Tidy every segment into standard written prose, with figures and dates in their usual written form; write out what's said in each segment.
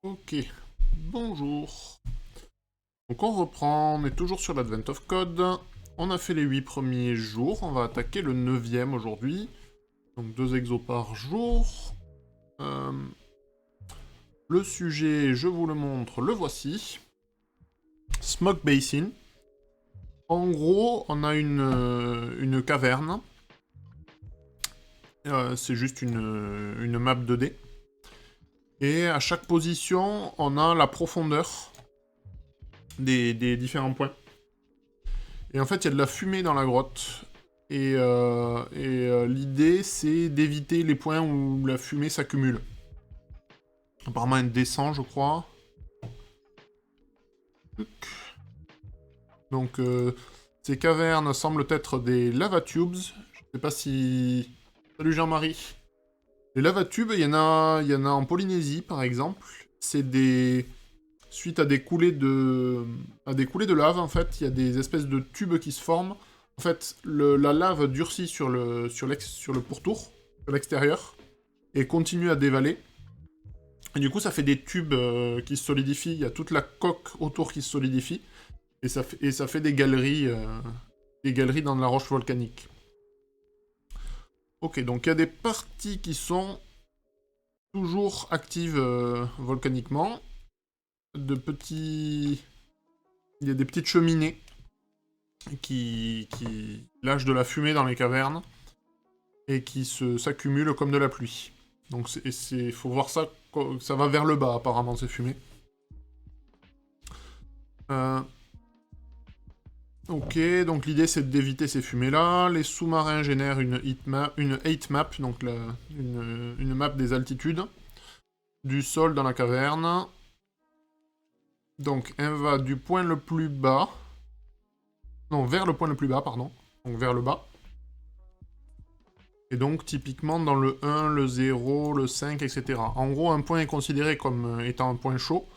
Ok, bonjour. Donc on reprend, on est toujours sur l'Advent of Code. On a fait les 8 premiers jours, on va attaquer le 9e aujourd'hui. Donc 2 exos par jour. Euh, le sujet, je vous le montre, le voici. Smoke Basin. En gros, on a une caverne. C'est juste une map 2D. Et à chaque position, on a la profondeur des différents points. Et en fait, il y a de la fumée dans la grotte. Et l'idée, c'est d'éviter les points où la fumée s'accumule. Apparemment, elle descend, je crois. Donc, ces cavernes semblent être des lava tubes. Je sais pas si... Salut Jean-Marie. Les lava tubes, il y en a en Polynésie, par exemple. C'est des... Suite à des coulées de lave, en fait, il y a des espèces de tubes qui se forment. En fait, la lave durcit sur le pourtour, sur l'extérieur, et continue à dévaler. Et du coup, ça fait des tubes qui se solidifient. Il y a toute la coque autour qui se solidifie, et ça fait des galeries dans de la roche volcanique. Ok, donc il y a des parties qui sont toujours actives volcaniquement. Il y a des petites cheminées qui lâchent de la fumée dans les cavernes et qui s'accumulent comme de la pluie. Donc faut voir ça, ça va vers le bas apparemment ces fumées. Euh, ok, donc l'idée c'est d'éviter ces fumées-là. Les sous-marins génèrent une heat map, donc une map des altitudes du sol dans la caverne. Donc elle va du point le plus bas, non vers le point le plus bas, pardon, donc vers le bas. Et donc, typiquement, dans le 1, le 0, le 5, etc. En gros, un point est considéré comme étant un point chaud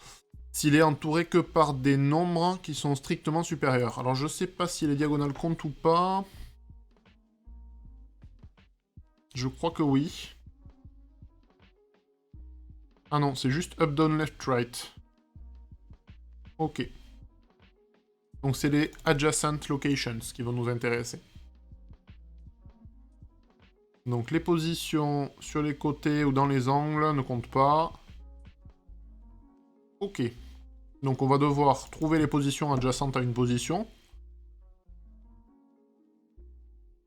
s'il est entouré que par des nombres qui sont strictement supérieurs. Alors, je sais pas si les diagonales comptent ou pas. Je crois que oui. Ah non, c'est juste up, down, left, right. Ok. Donc, c'est les adjacent locations qui vont nous intéresser. Donc, les positions sur les côtés ou dans les angles ne comptent pas. Ok. Donc, on va devoir trouver les positions adjacentes à une position.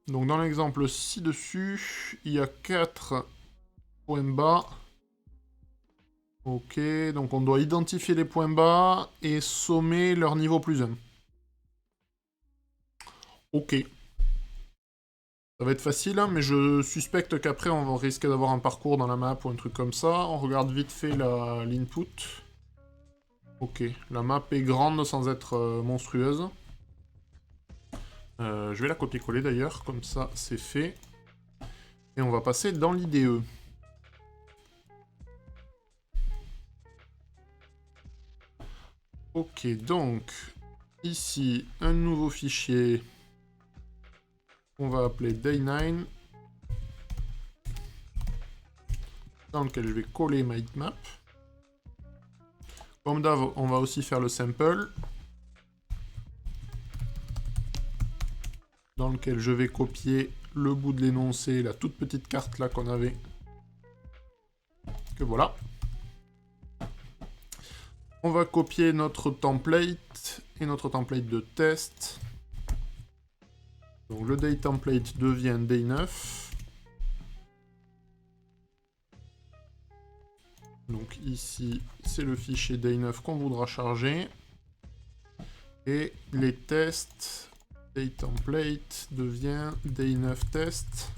Donc dans l'exemple ci-dessus, il y a 4 points bas. Ok, donc on doit identifier les points bas et sommer leur niveau plus 1. Ok. Ça va être facile, hein, mais je suspecte qu'après on va risquer d'avoir un parcours dans la map ou un truc comme ça. On regarde vite fait l'input. Ok, la map est grande sans être monstrueuse. Je vais la copier-coller d'ailleurs, comme ça c'est fait. Et on va passer dans l'IDE. Ok, donc ici un nouveau fichier qu'on va appeler day9, dans lequel je vais coller ma heatmap. Comme d'hab, on va aussi faire le sample, dans lequel je vais copier le bout de l'énoncé, la toute petite carte là qu'on avait. Que voilà. On va copier notre template et notre template de test. Donc le day template devient day9. Donc ici, c'est le fichier day9 qu'on voudra charger. Et les tests, day template devient day9 test.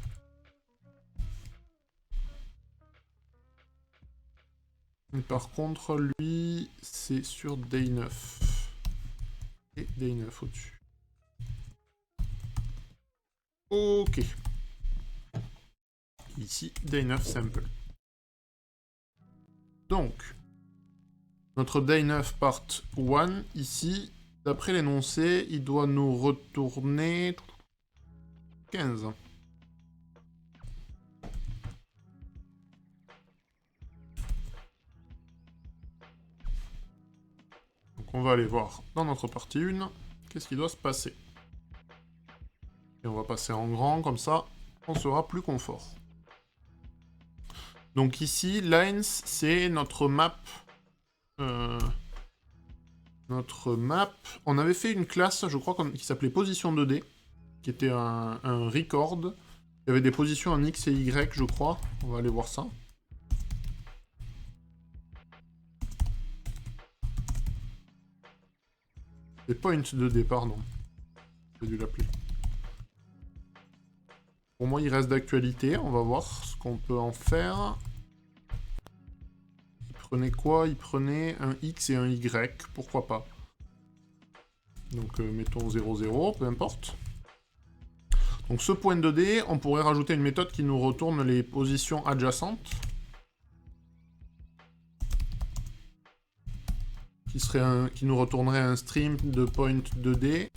Mais par contre, lui, c'est sur day9. Et day9 au-dessus. Ok. Ici, day9 sample. Donc, notre day9 part 1, ici, d'après l'énoncé, il doit nous retourner 15. on va aller voir dans notre partie 1, qu'est-ce qui doit se passer. Et on va passer en grand, comme ça, on sera plus confort. Donc ici, Lines, c'est notre map. On avait fait une classe, je crois, qui s'appelait Position 2D, qui était un record. Il y avait des positions en X et Y, je crois. On va aller voir ça. C'est Point 2D, pardon. J'ai dû l'appeler. Pour moi, il reste d'actualité. On va voir ce qu'on peut en faire. Il prenait quoi? Il prenait un X et un Y. Pourquoi pas? Donc, mettons 0,0, peu importe. Donc, ce point 2D, on pourrait rajouter une méthode qui nous retourne les positions adjacentes. Qui nous retournerait un stream de point 2D.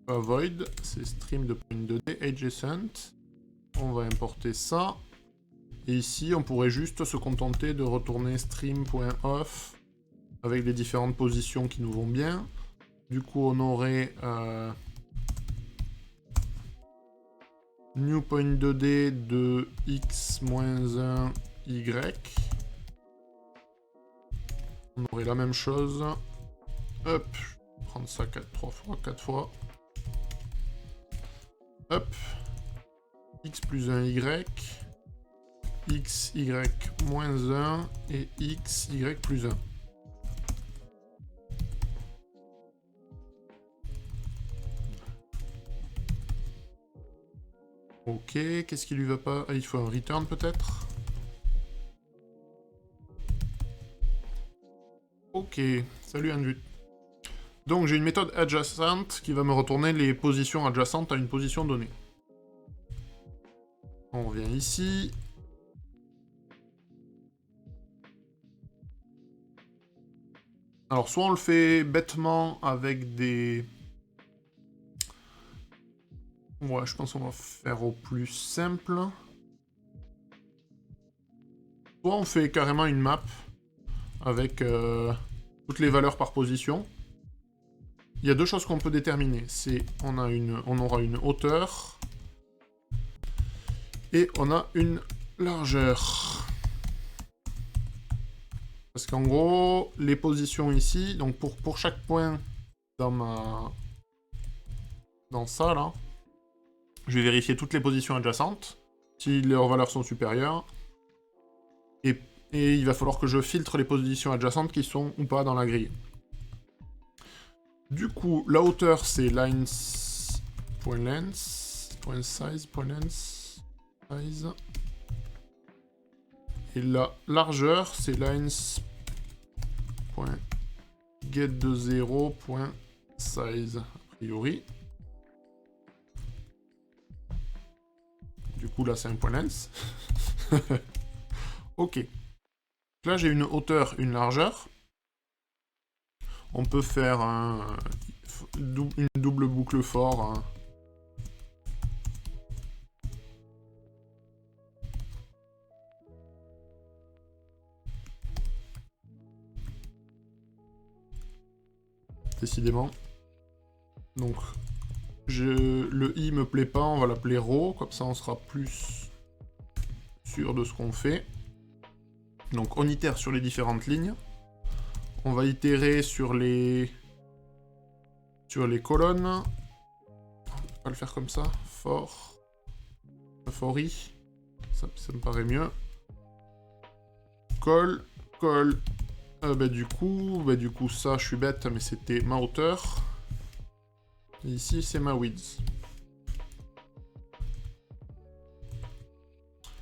Pas void, c'est stream de point 2D adjacent. On va importer ça. Et ici, on pourrait juste se contenter de retourner stream.off avec les différentes positions qui nous vont bien. Du coup, on aurait new point 2D de x-1 y. On aurait la même chose. Hop, je vais prendre ça 4 fois. Hop, x plus 1 y, x, y moins 1 et x, y plus 1. Ok, qu'est-ce qui lui va pas? Ah, il faut un return peut-être? Ok, salut Andrew. Donc j'ai une méthode adjacent qui va me retourner les positions adjacentes à une position donnée. On revient ici. Alors soit on le fait bêtement avec des... Ouais, je pense qu'on va faire au plus simple. Soit on fait carrément une map avec toutes les valeurs par position. Il y a deux choses qu'on peut déterminer. C'est on aura une hauteur et on a une largeur. Parce qu'en gros, les positions ici, donc pour chaque point dans ça là, je vais vérifier toutes les positions adjacentes, si leurs valeurs sont supérieures. Et il va falloir que je filtre les positions adjacentes qui sont ou pas dans la grille. Du coup, la hauteur, c'est lines.length.size. Et la largeur, c'est lines.getDeZero.size, a priori. Du coup, là, c'est un point length. Ok. Là, j'ai une hauteur, une largeur. On peut faire une double boucle for. Hein. Décidément. Donc, le i me plaît pas, on va l'appeler row, comme ça on sera plus sûr de ce qu'on fait. Donc on itère sur les différentes lignes. On va itérer sur les colonnes. On va pas le faire comme ça. For i. Ça me paraît mieux. Call. Du coup, ça, je suis bête, mais c'était ma hauteur. Et ici, c'est ma width.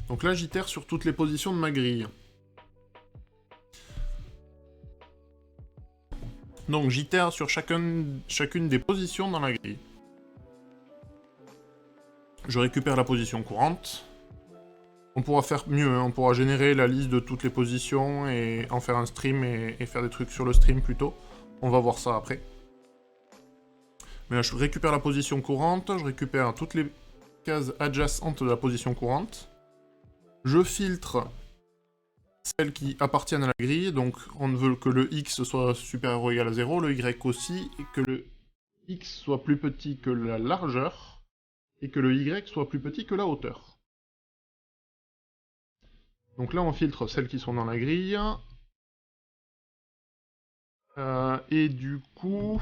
Donc là, j'itère sur toutes les positions de ma grille. Donc j'itère sur chacune des positions dans la grille. Je récupère la position courante. On pourra faire mieux, hein. On pourra générer la liste de toutes les positions et en faire un stream et faire des trucs sur le stream plutôt. On va voir ça après. Mais là, je récupère la position courante, je récupère toutes les cases adjacentes de la position courante. Je filtre celles qui appartiennent à la grille, donc on veut que le x soit supérieur ou égal à 0, le y aussi, et que le x soit plus petit que la largeur, et que le y soit plus petit que la hauteur. Donc là, on filtre celles qui sont dans la grille. Et du coup...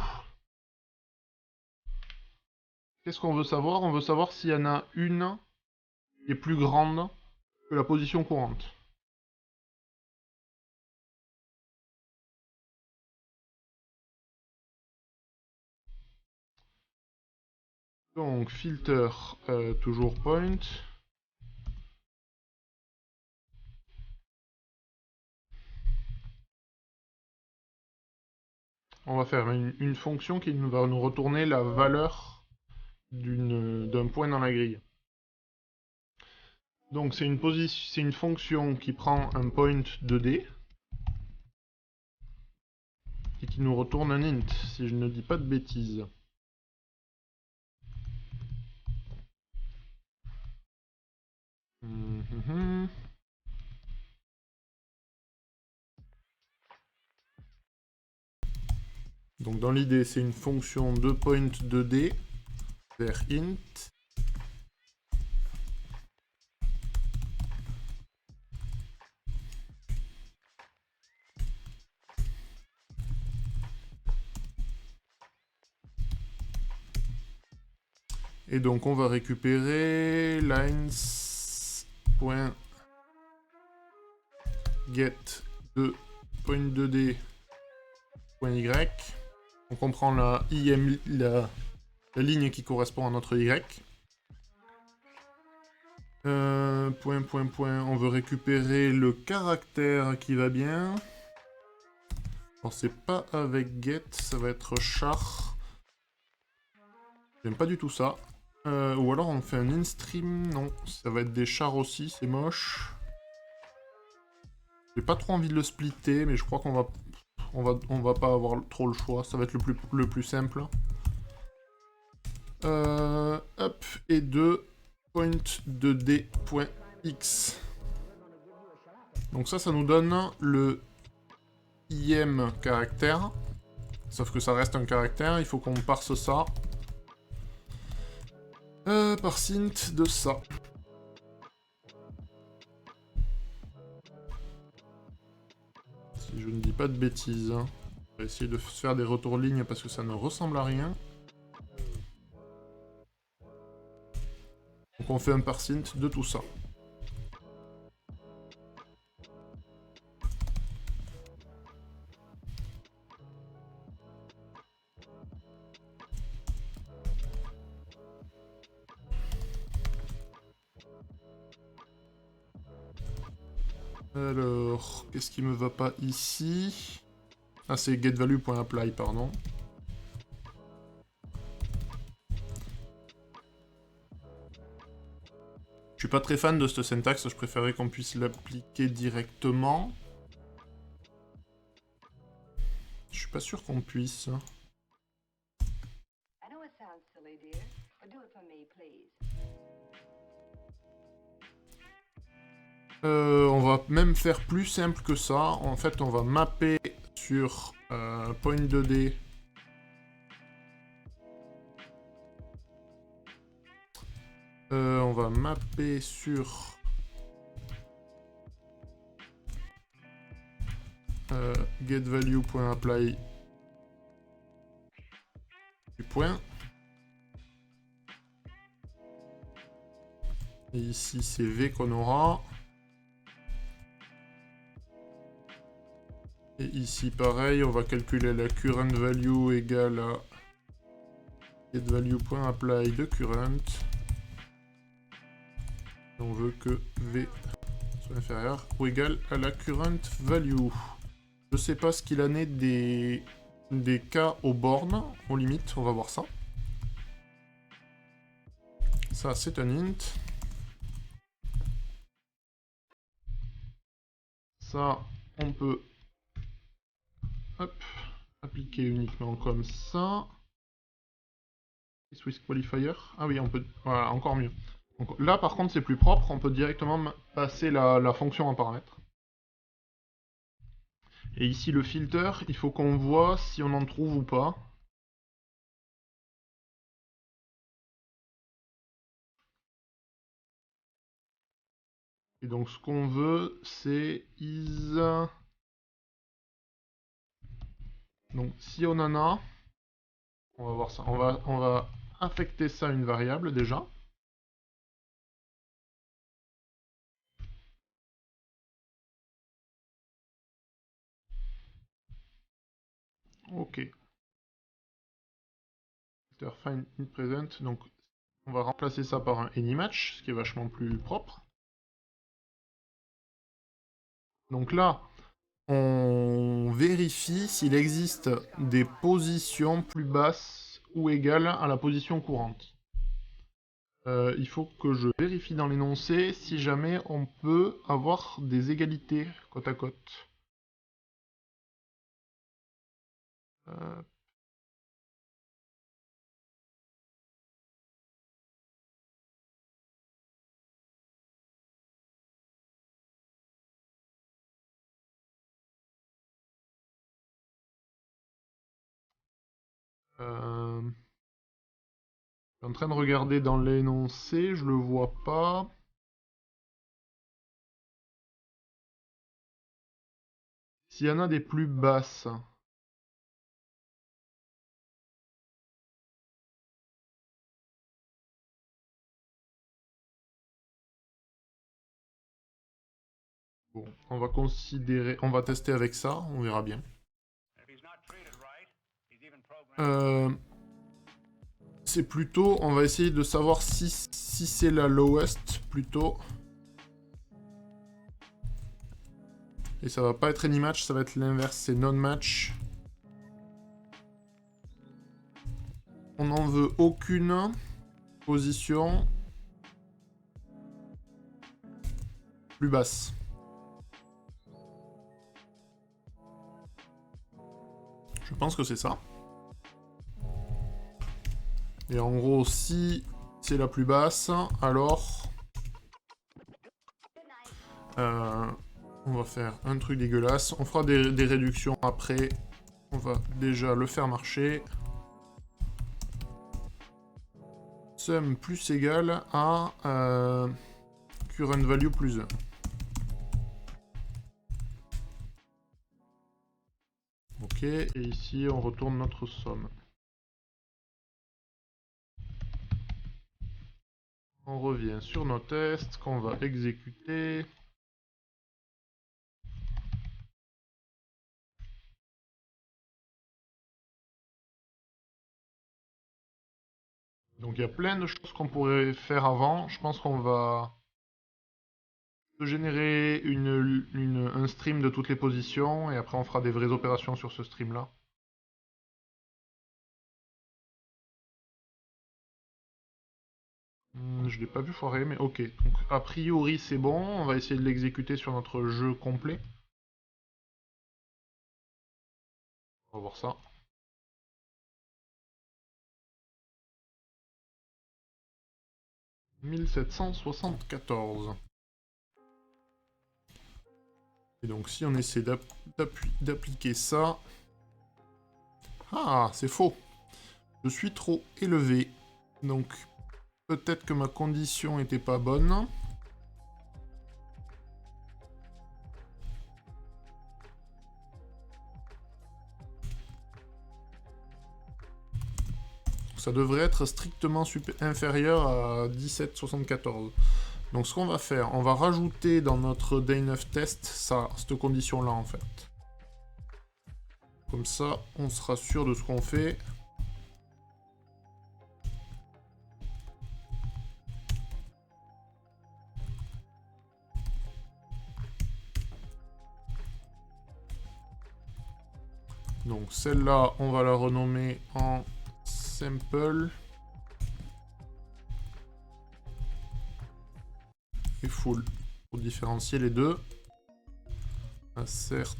Qu'est-ce qu'on veut savoir? On veut savoir s'il y en a une qui est plus grande que la position courante. Donc, filter, toujours point. On va faire une fonction qui va nous retourner la valeur d'un point dans la grille. Donc c'est une fonction qui prend un point 2D et qui nous retourne un int, si je ne dis pas de bêtises. Donc dans l'idée, c'est une fonction de point 2D vers int. Et donc on va récupérer lines.get de point2d.y. Donc on prend la ligne qui correspond à notre y. On veut récupérer le caractère qui va bien. Alors c'est pas avec get, ça va être char. J'aime pas du tout ça. Ou alors on fait un in-stream, non. Ça va être des chars aussi, c'est moche. J'ai pas trop envie de le splitter, mais je crois qu'on va pas avoir trop le choix. Ça va être le plus simple. Hop, et de point2d.x. Donc ça nous donne le im caractère. Sauf que ça reste un caractère, il faut qu'on parse ça. Par int de ça. Si je ne dis pas de bêtises. On va essayer de faire des retours lignes parce que ça ne ressemble à rien. Donc on fait un parse int de tout ça. Alors, qu'est-ce qui me va pas ici? Ah, c'est getValue.apply, pardon. Je suis pas très fan de cette syntaxe, je préférais qu'on puisse l'appliquer directement. Je suis pas sûr qu'on puisse. On va même faire plus simple que ça. En fait, on va mapper sur point2d. On va mapper sur getValue.apply du point. Et ici, c'est v qu'on aura. Et ici, pareil, on va calculer la current value égale à getValue.apply de current. Et on veut que v soit inférieur ou égal à la current value. Je sais pas ce qu'il en est des cas aux bornes, aux limites, on va voir ça. Ça, c'est un int. Ça, on peut appliquer uniquement comme ça. Swiss Qualifier. Ah oui, on peut... Voilà, encore mieux. Donc là, par contre, c'est plus propre. On peut directement passer la fonction en paramètre. Et ici, le filter, il faut qu'on voit si on en trouve ou pas. Et donc, ce qu'on veut, c'est is... Donc, si on en a, on va voir ça. On va affecter ça à une variable, déjà. Ok. Find in present. Donc, on va remplacer ça par un AnyMatch, ce qui est vachement plus propre. Donc là, on vérifie s'il existe des positions plus basses ou égales à la position courante. Il faut que je vérifie dans l'énoncé si jamais on peut avoir des égalités côte à côte. Euh, je suis en train de regarder dans l'énoncé, je le vois pas. S'il y en a des plus basses. Bon, on va considérer, on va tester avec ça, on verra bien. C'est plutôt, on va essayer de savoir si c'est la lowest plutôt. Et ça va pas être any match, ça va être l'inverse, c'est non-match. On n'en veut aucune position plus basse. Je pense que c'est ça. Et en gros, si c'est la plus basse, alors... on va faire un truc dégueulasse. On fera des réductions après. On va déjà le faire marcher. Sum plus égal à current value plus 1. Ok, et ici on retourne notre somme. On revient sur nos tests qu'on va exécuter. Donc il y a plein de choses qu'on pourrait faire avant. Je pense qu'on va générer un stream de toutes les positions et après on fera des vraies opérations sur ce stream là. Je l'ai pas vu foirer, mais ok. Donc a priori c'est bon, on va essayer de l'exécuter sur notre jeu complet. On va voir ça. « 1774. » Et donc si on essaie d'appliquer ça... Ah, c'est faux. Je suis trop élevé. Donc peut-être que ma condition était pas bonne. Ça devrait être strictement inférieur à 1774. Donc ce qu'on va faire, on va rajouter dans notre day9 test cette condition-là en fait. Comme ça, on sera sûr de ce qu'on fait. Donc celle-là, on va la renommer en simple et full pour différencier les deux. Insert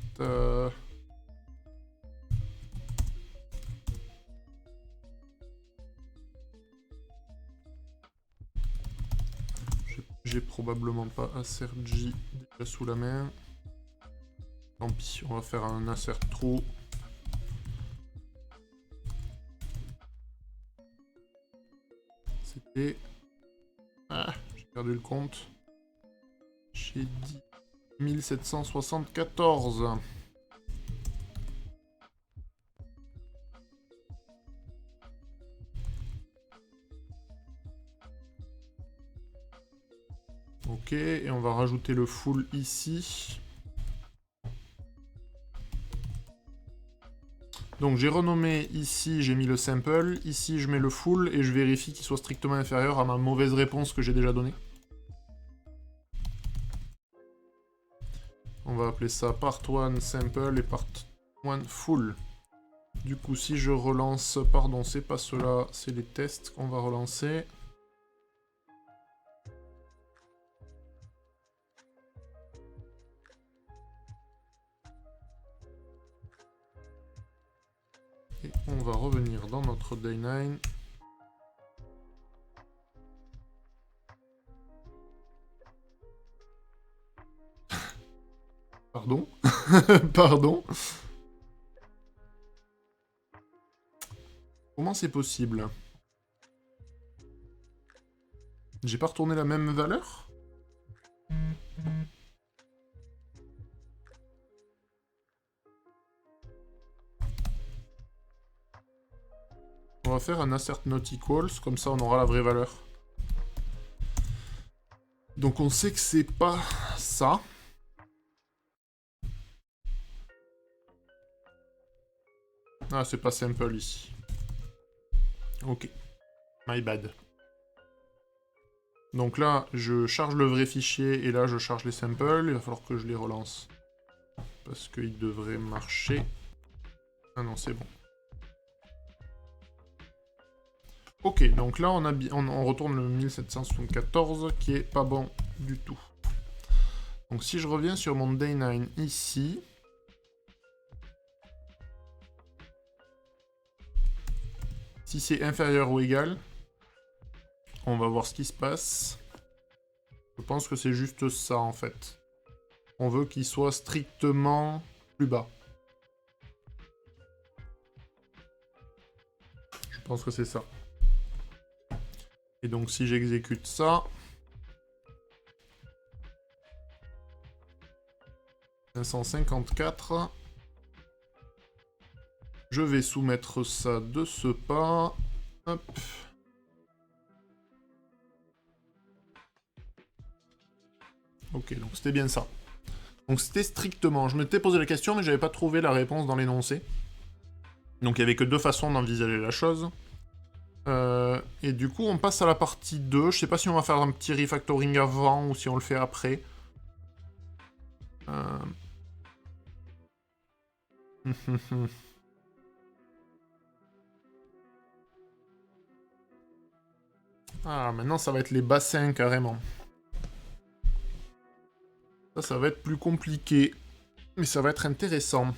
j'ai probablement pas Acergy déjà sous la main. Tant pis, on va faire un Acer True. C'était... Ah, j'ai perdu le compte. J'ai dit 1774. Ok, et on va rajouter le full ici. Donc j'ai renommé ici, j'ai mis le sample, ici je mets le full et je vérifie qu'il soit strictement inférieur à ma mauvaise réponse que j'ai déjà donnée. On va appeler ça part 1 sample et part 1 full. Du coup si je relance, pardon c'est pas cela, c'est les tests qu'on va relancer. Et on va revenir dans notre day 9. Pardon. Pardon. Comment c'est possible? J'ai pas retourné la même valeur? On va faire un assert not equals, comme ça on aura la vraie valeur. Donc on sait que c'est pas ça. Ah, c'est pas simple ici. Ok. My bad. Donc là, je charge le vrai fichier et là, je charge les samples. Il va falloir que je les relance. Parce qu'ils devraient marcher. Ah non, c'est bon. Ok, donc là, on retourne le 1774 qui est pas bon du tout. Donc si je reviens sur mon day 9 ici... Si c'est inférieur ou égal, on va voir ce qui se passe. Je pense que c'est juste ça, en fait. On veut qu'il soit strictement plus bas. Je pense que c'est ça. Et donc, si j'exécute ça... 554... Je vais soumettre ça de ce pas. Hop. Ok, donc c'était bien ça. Donc c'était strictement... Je m'étais posé la question, mais j'avais pas trouvé la réponse dans l'énoncé. Donc il y avait que deux façons d'envisager la chose. Et du coup, on passe à la partie 2. Je sais pas si on va faire un petit refactoring avant ou si on le fait après. Ah, maintenant ça va être les bassins carrément. Ça va être plus compliqué. Mais ça va être intéressant.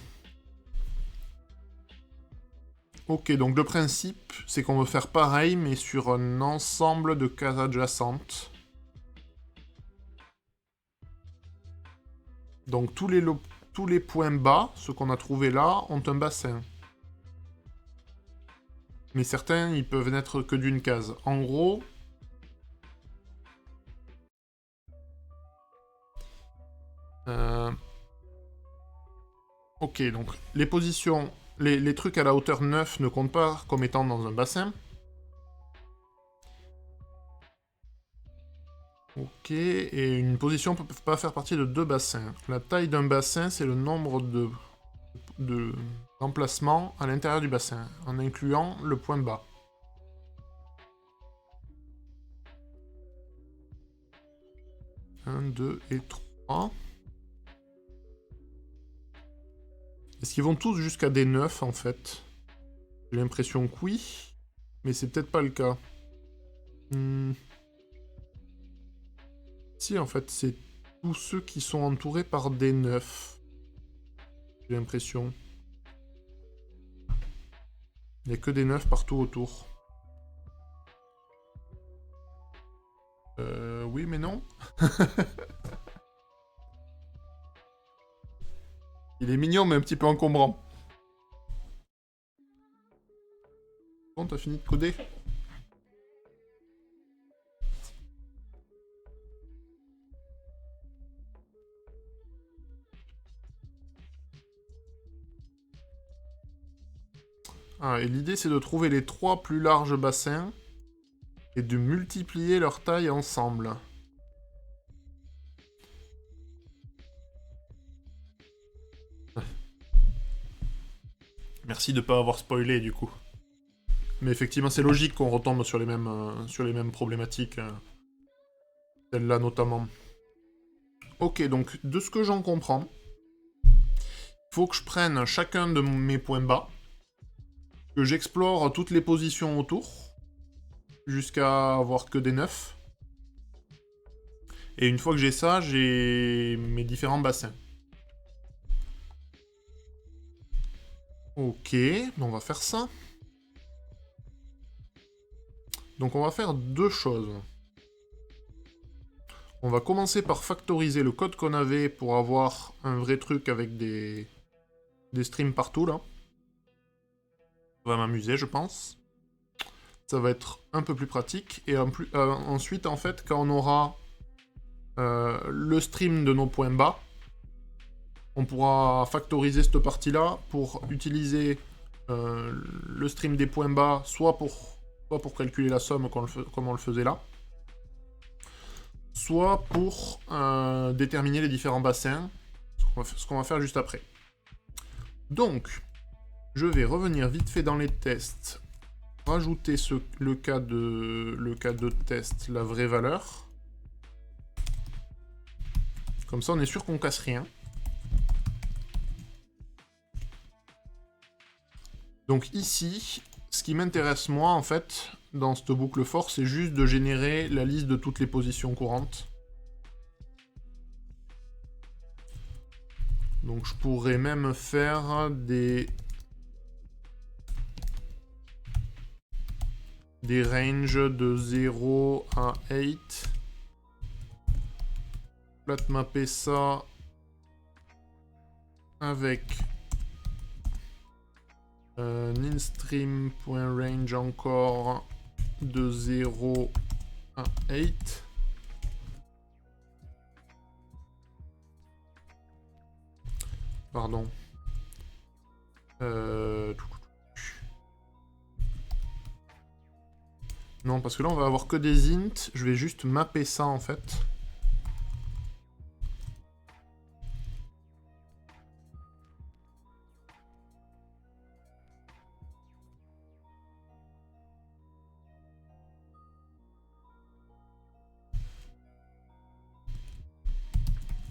Ok, donc le principe, c'est qu'on veut faire pareil, mais sur un ensemble de cases adjacentes. Donc tous les points bas, ceux qu'on a trouvés là, ont un bassin. Mais certains, ils peuvent n'être que d'une case. En gros... Ok, donc les positions... Les trucs à la hauteur 9 ne comptent pas comme étant dans un bassin. Ok, et une position ne peut pas faire partie de deux bassins. La taille d'un bassin, c'est le nombre d'emplacements à l'intérieur du bassin, en incluant le point bas. Un, 2 et 3. Est-ce qu'ils vont tous jusqu'à des 9, en fait? J'ai l'impression que oui, mais c'est peut-être pas le cas. Si, en fait, c'est tous ceux qui sont entourés par des 9. J'ai l'impression. Il n'y a que des 9 partout autour. Oui, mais non. Il est mignon, mais un petit peu encombrant. Bon, t'as fini de coder? Ah, et l'idée, c'est de trouver les 3 plus larges bassins et de multiplier leur taille ensemble. Merci de pas avoir spoilé, du coup. Mais effectivement, c'est logique qu'on retombe sur les mêmes problématiques. Celle-là, notamment. Ok, donc, de ce que j'en comprends, il faut que je prenne chacun de mes points bas, que j'explore toutes les positions autour, jusqu'à avoir que des 9. Et une fois que j'ai ça, j'ai mes différents bassins. Ok, on va faire ça. Donc on va faire 2 choses. On va commencer par factoriser le code qu'on avait pour avoir un vrai truc avec des streams partout, là. Ça va m'amuser, je pense. Ça va être un peu plus pratique. Et ensuite, en fait, quand on aura le stream de nos points bas, on pourra factoriser cette partie-là pour utiliser le stream des points bas, soit pour calculer la somme comme on le faisait là, soit pour déterminer les différents bassins, ce qu'on va faire juste après. Donc, je vais revenir vite fait dans les tests, rajouter le cas de test, la vraie valeur. Comme ça, on est sûr qu'on casse rien. Donc ici, ce qui m'intéresse moi, en fait, dans cette boucle for, c'est juste de générer la liste de toutes les positions courantes. Donc je pourrais même faire des ranges de 0 à 8. Flat mapper ça avec instream.range encore de 0 à 8. Pardon. Non, parce que là, on va avoir que des ints. Je vais juste mapper ça, en fait.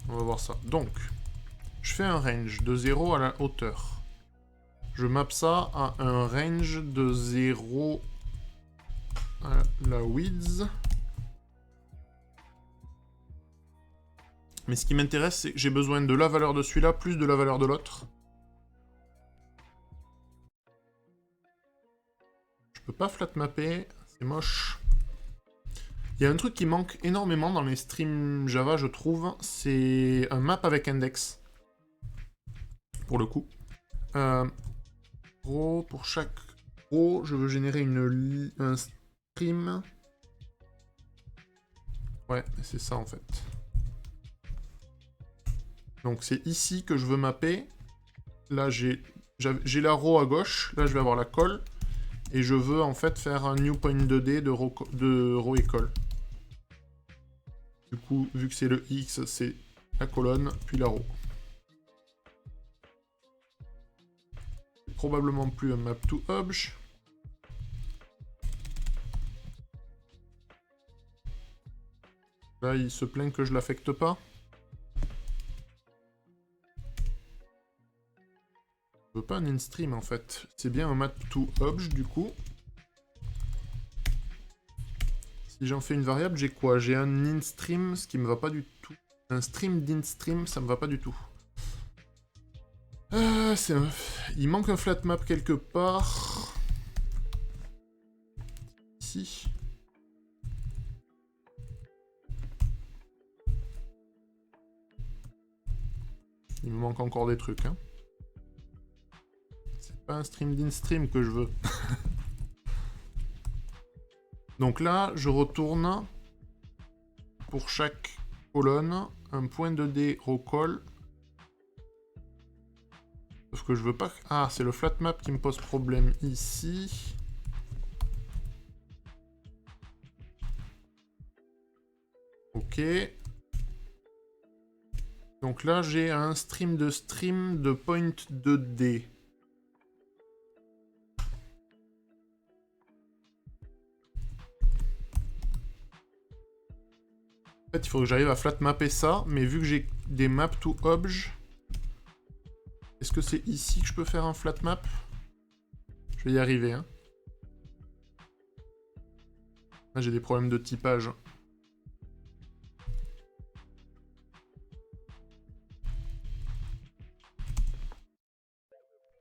On va voir ça. Donc, je fais un range de 0 à la hauteur. Je map ça à un range de 0 à la width. Mais ce qui m'intéresse, c'est que j'ai besoin de la valeur de celui-là plus de la valeur de l'autre. Je peux pas flat mapper, c'est moche. Il y a un truc qui manque énormément dans les streams Java, je trouve, c'est un map avec index. Pour le coup. Pour chaque row, je veux générer un stream. Ouais, c'est ça en fait. Donc c'est ici que je veux mapper. Là j'ai la row à gauche, là je vais avoir la colle. Et je veux en fait faire un new point 2D de row et colle. Du coup, vu que c'est le X, c'est la colonne, puis la row. Probablement plus un map to obj. Là, il se plaint que je l'affecte pas. Je veux pas un instream en fait. C'est bien un map to obj du coup. Si j'en fais une variable, j'ai quoi? J'ai un instream, ce qui me va pas du tout. Un stream d'instream, ça me va pas du tout. Il manque un flat map quelque part. Ici. Il me manque encore des trucs. Hein. C'est pas un stream d'in-stream que je veux. Donc là, je retourne pour chaque colonne un point de dé recall. Sauf que je veux pas... Ah, c'est le flat map qui me pose problème ici. Ok. Donc là, j'ai un stream de point 2D. En fait, il faut que j'arrive à flat mapper ça, mais vu que j'ai des maps to obj, est-ce que c'est ici que je peux faire un flat map? Je vais y arriver, hein. Là, j'ai des problèmes de typage.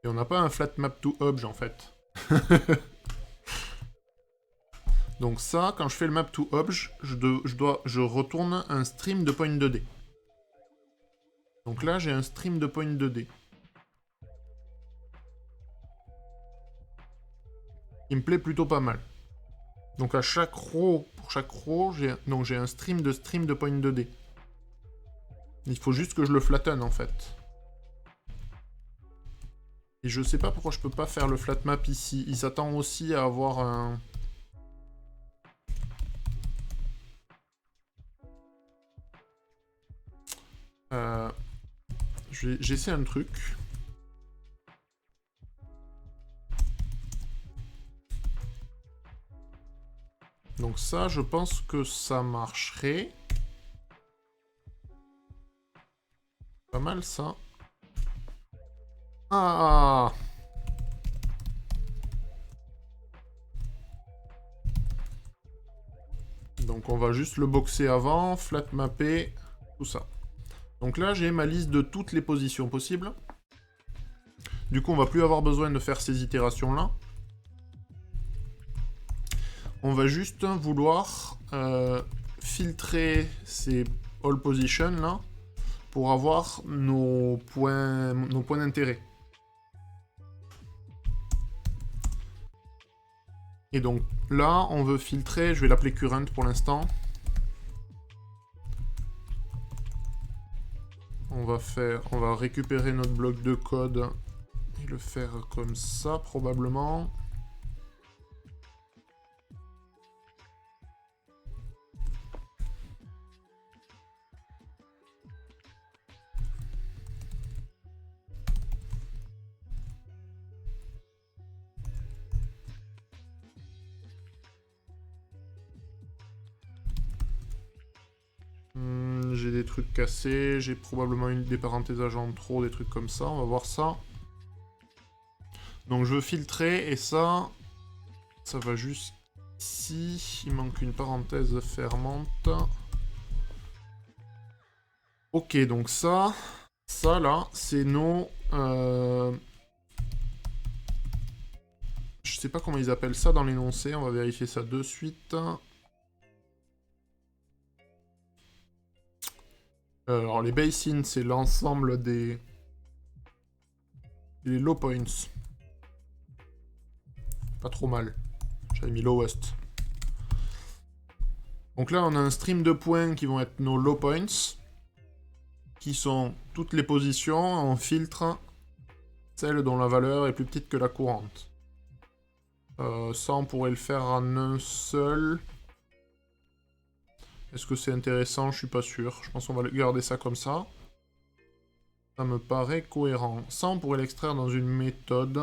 Et on n'a pas un flat map to obj, en fait. Donc ça, quand je fais le map to obj, je retourne un stream de point 2D. Donc là, j'ai un stream de point 2D. Il me plaît plutôt pas mal. Donc à chaque row, pour chaque row, j'ai un stream de point 2D. Il faut juste que je le flatten en fait. Et je sais pas pourquoi je peux pas faire le flat map ici. Il s'attend aussi à avoir un... J'essaie un truc. Donc ça, je pense que ça marcherait. Pas mal ça. Ah! Donc on va juste le boxer avant, flat mapper, tout ça. Donc là, j'ai ma liste de toutes les positions possibles. Du coup, on va plus avoir besoin de faire ces itérations-là. On va juste vouloir filtrer ces all positions là pour avoir nos points d'intérêt. Et donc là, on veut filtrer, je vais l'appeler current pour l'instant. On va récupérer notre bloc de code et le faire comme ça probablement. J'ai des trucs cassés, j'ai probablement des parenthèses en trop, des trucs comme ça, on va voir ça. Donc je veux filtrer, et ça va juste ici, il manque une parenthèse fermante. Ok, donc ça là, c'est nos... Je sais pas comment ils appellent ça dans l'énoncé, on va vérifier ça de suite. Alors les basins, c'est l'ensemble des... Les low points. Pas trop mal. J'avais mis lowest. Donc là, on a un stream de points qui vont être nos low points, qui sont toutes les positions. On filtre celles dont la valeur est plus petite que la courante. Ça, on pourrait le faire en un seul. Est-ce que c'est intéressant? Je suis pas sûr. Je pense qu'on va garder ça comme ça. Ça me paraît cohérent. Ça, on pourrait l'extraire dans une méthode.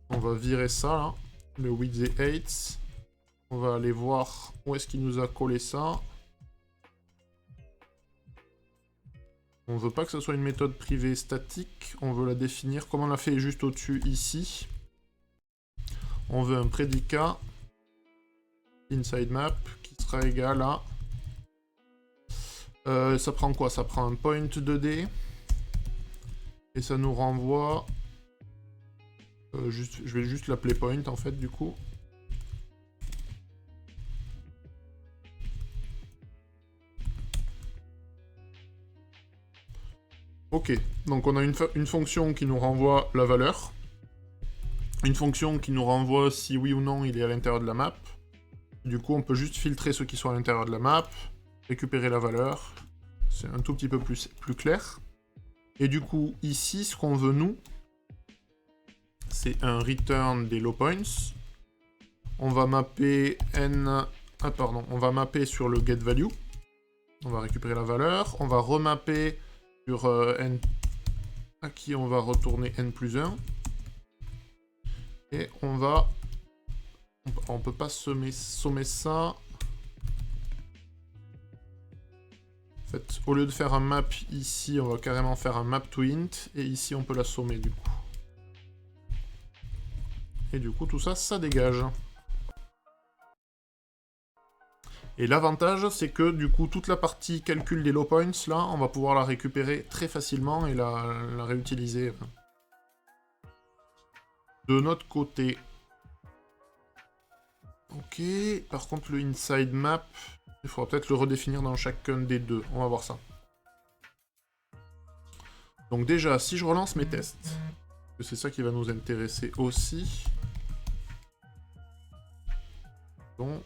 On va virer ça, là. Le width et heights. On va aller voir où est-ce qu'il nous a collé ça. On veut pas que ce soit une méthode privée statique. On veut la définir comme on l'a fait juste au-dessus ici. On veut un prédicat inside map qui sera égal à... ça prend quoi? Ça prend un point 2D. Et ça nous renvoie Je vais juste l'appeler point en fait du coup. Ok, donc on a une fonction qui nous renvoie la valeur. Une fonction qui nous renvoie si oui ou non il est à l'intérieur de la map. Du coup, on peut juste filtrer ceux qui sont à l'intérieur de la map, récupérer la valeur. C'est un tout petit peu plus clair. Et du coup, ici, ce qu'on veut, nous, c'est un return des low points. On va mapper n... Ah, pardon. On va mapper sur le get value. On va récupérer la valeur. On va remapper sur n... à qui on va retourner n plus 1. Et on va... On peut pas sommer ça. En fait, au lieu de faire un map ici, on va carrément faire un map to int. Et ici, on peut la sommer du coup. Et du coup, tout ça, ça dégage. Et l'avantage, c'est que du coup, toute la partie calcul des low points, là, on va pouvoir la récupérer très facilement et la réutiliser. De notre côté. Ok, par contre, le inside map, il faudra peut-être le redéfinir dans chacun des deux. On va voir ça. Donc déjà, si je relance mes tests, c'est ça qui va nous intéresser aussi. Bon.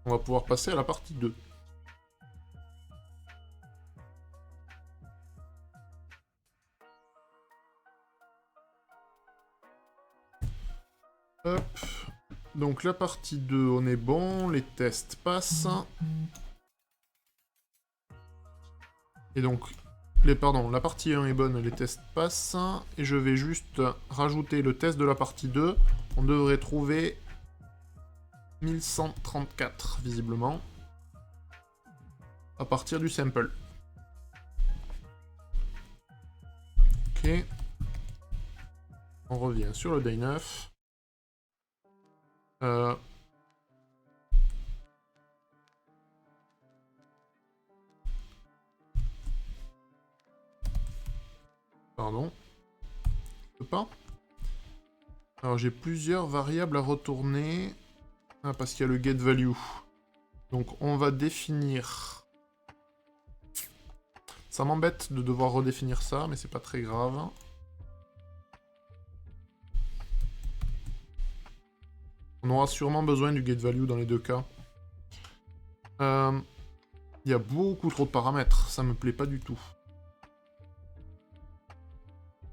On va pouvoir passer à la partie 2. Hop. Donc la partie 2, on est bon, les tests passent. Et donc, la partie 1 est bonne, les tests passent. Et je vais juste rajouter le test de la partie 2. On devrait trouver 1134, visiblement. À partir du sample. Ok. On revient sur le day 9. Pardon. Je peux pas. Alors j'ai plusieurs variables à retourner. Ah, parce qu'il y a le get value. Donc on va définir... Ça m'embête de devoir redéfinir ça, mais c'est pas très grave. On aura sûrement besoin du get value dans les deux cas. Il y a beaucoup trop de paramètres, ça me plaît pas du tout.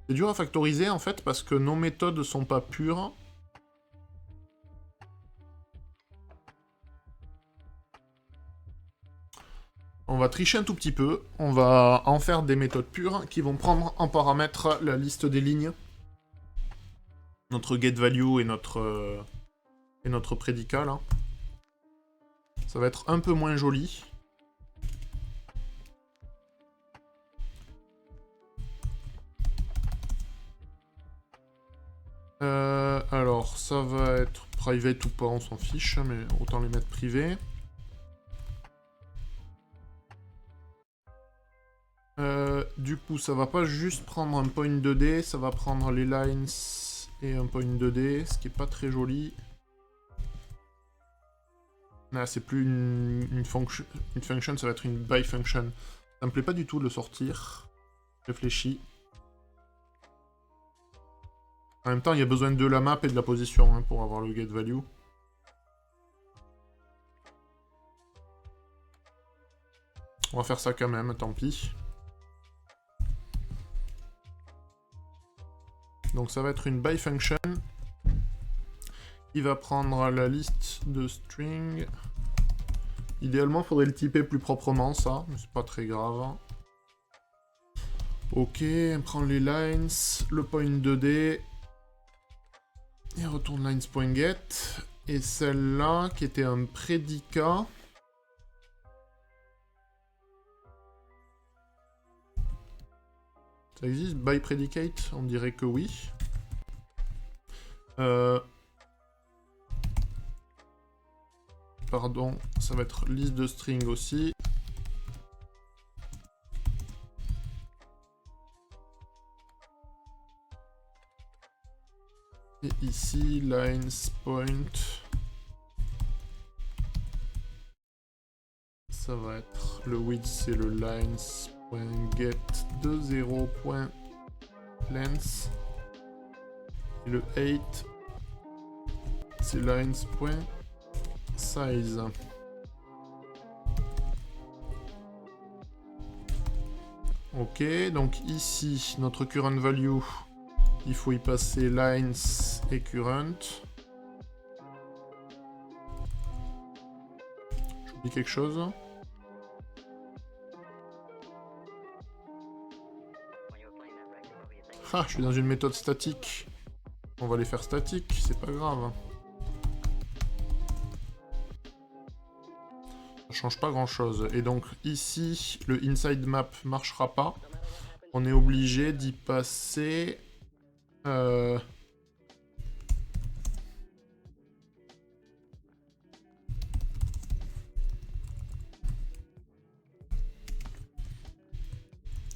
C'est dur à factoriser en fait parce que nos méthodes sont pas pures. On va tricher un tout petit peu. On va en faire des méthodes pures qui vont prendre en paramètre la liste des lignes. Notre get value et notre prédicat là. Ça va être un peu moins joli. Alors, ça va être private ou pas, on s'en fiche, mais autant les mettre privés. Du coup, ça va pas juste prendre un point 2D, ça va prendre les lines et un point 2D, ce qui est pas très joli. Là, c'est plus une function, ça va être une by function. Ça me plaît pas du tout de le sortir. Réfléchis. En même temps, il y a besoin de la map et de la position hein, pour avoir le get value. On va faire ça quand même, tant pis. Donc ça va être une by function. Il va prendre la liste de string. Idéalement, il faudrait le typer plus proprement, ça, mais c'est pas très grave. Ok, on prend les lines, le point 2D. Et retourne lines.get. Et celle-là, qui était un prédicat. Ça existe, by predicate? On dirait que oui. Pardon, ça va être liste de string aussi. Et ici, lines point. Ça va être le width, c'est le lines.get de 0.length. Et le height, c'est lines.size. Ok, donc ici, notre current value, il faut y passer lines et current. J'oublie quelque chose. Ah, je suis dans une méthode statique. On va les faire statiques, c'est pas grave. Ça change pas grand chose. Et donc ici, le inside map marchera pas. On est obligé d'y passer...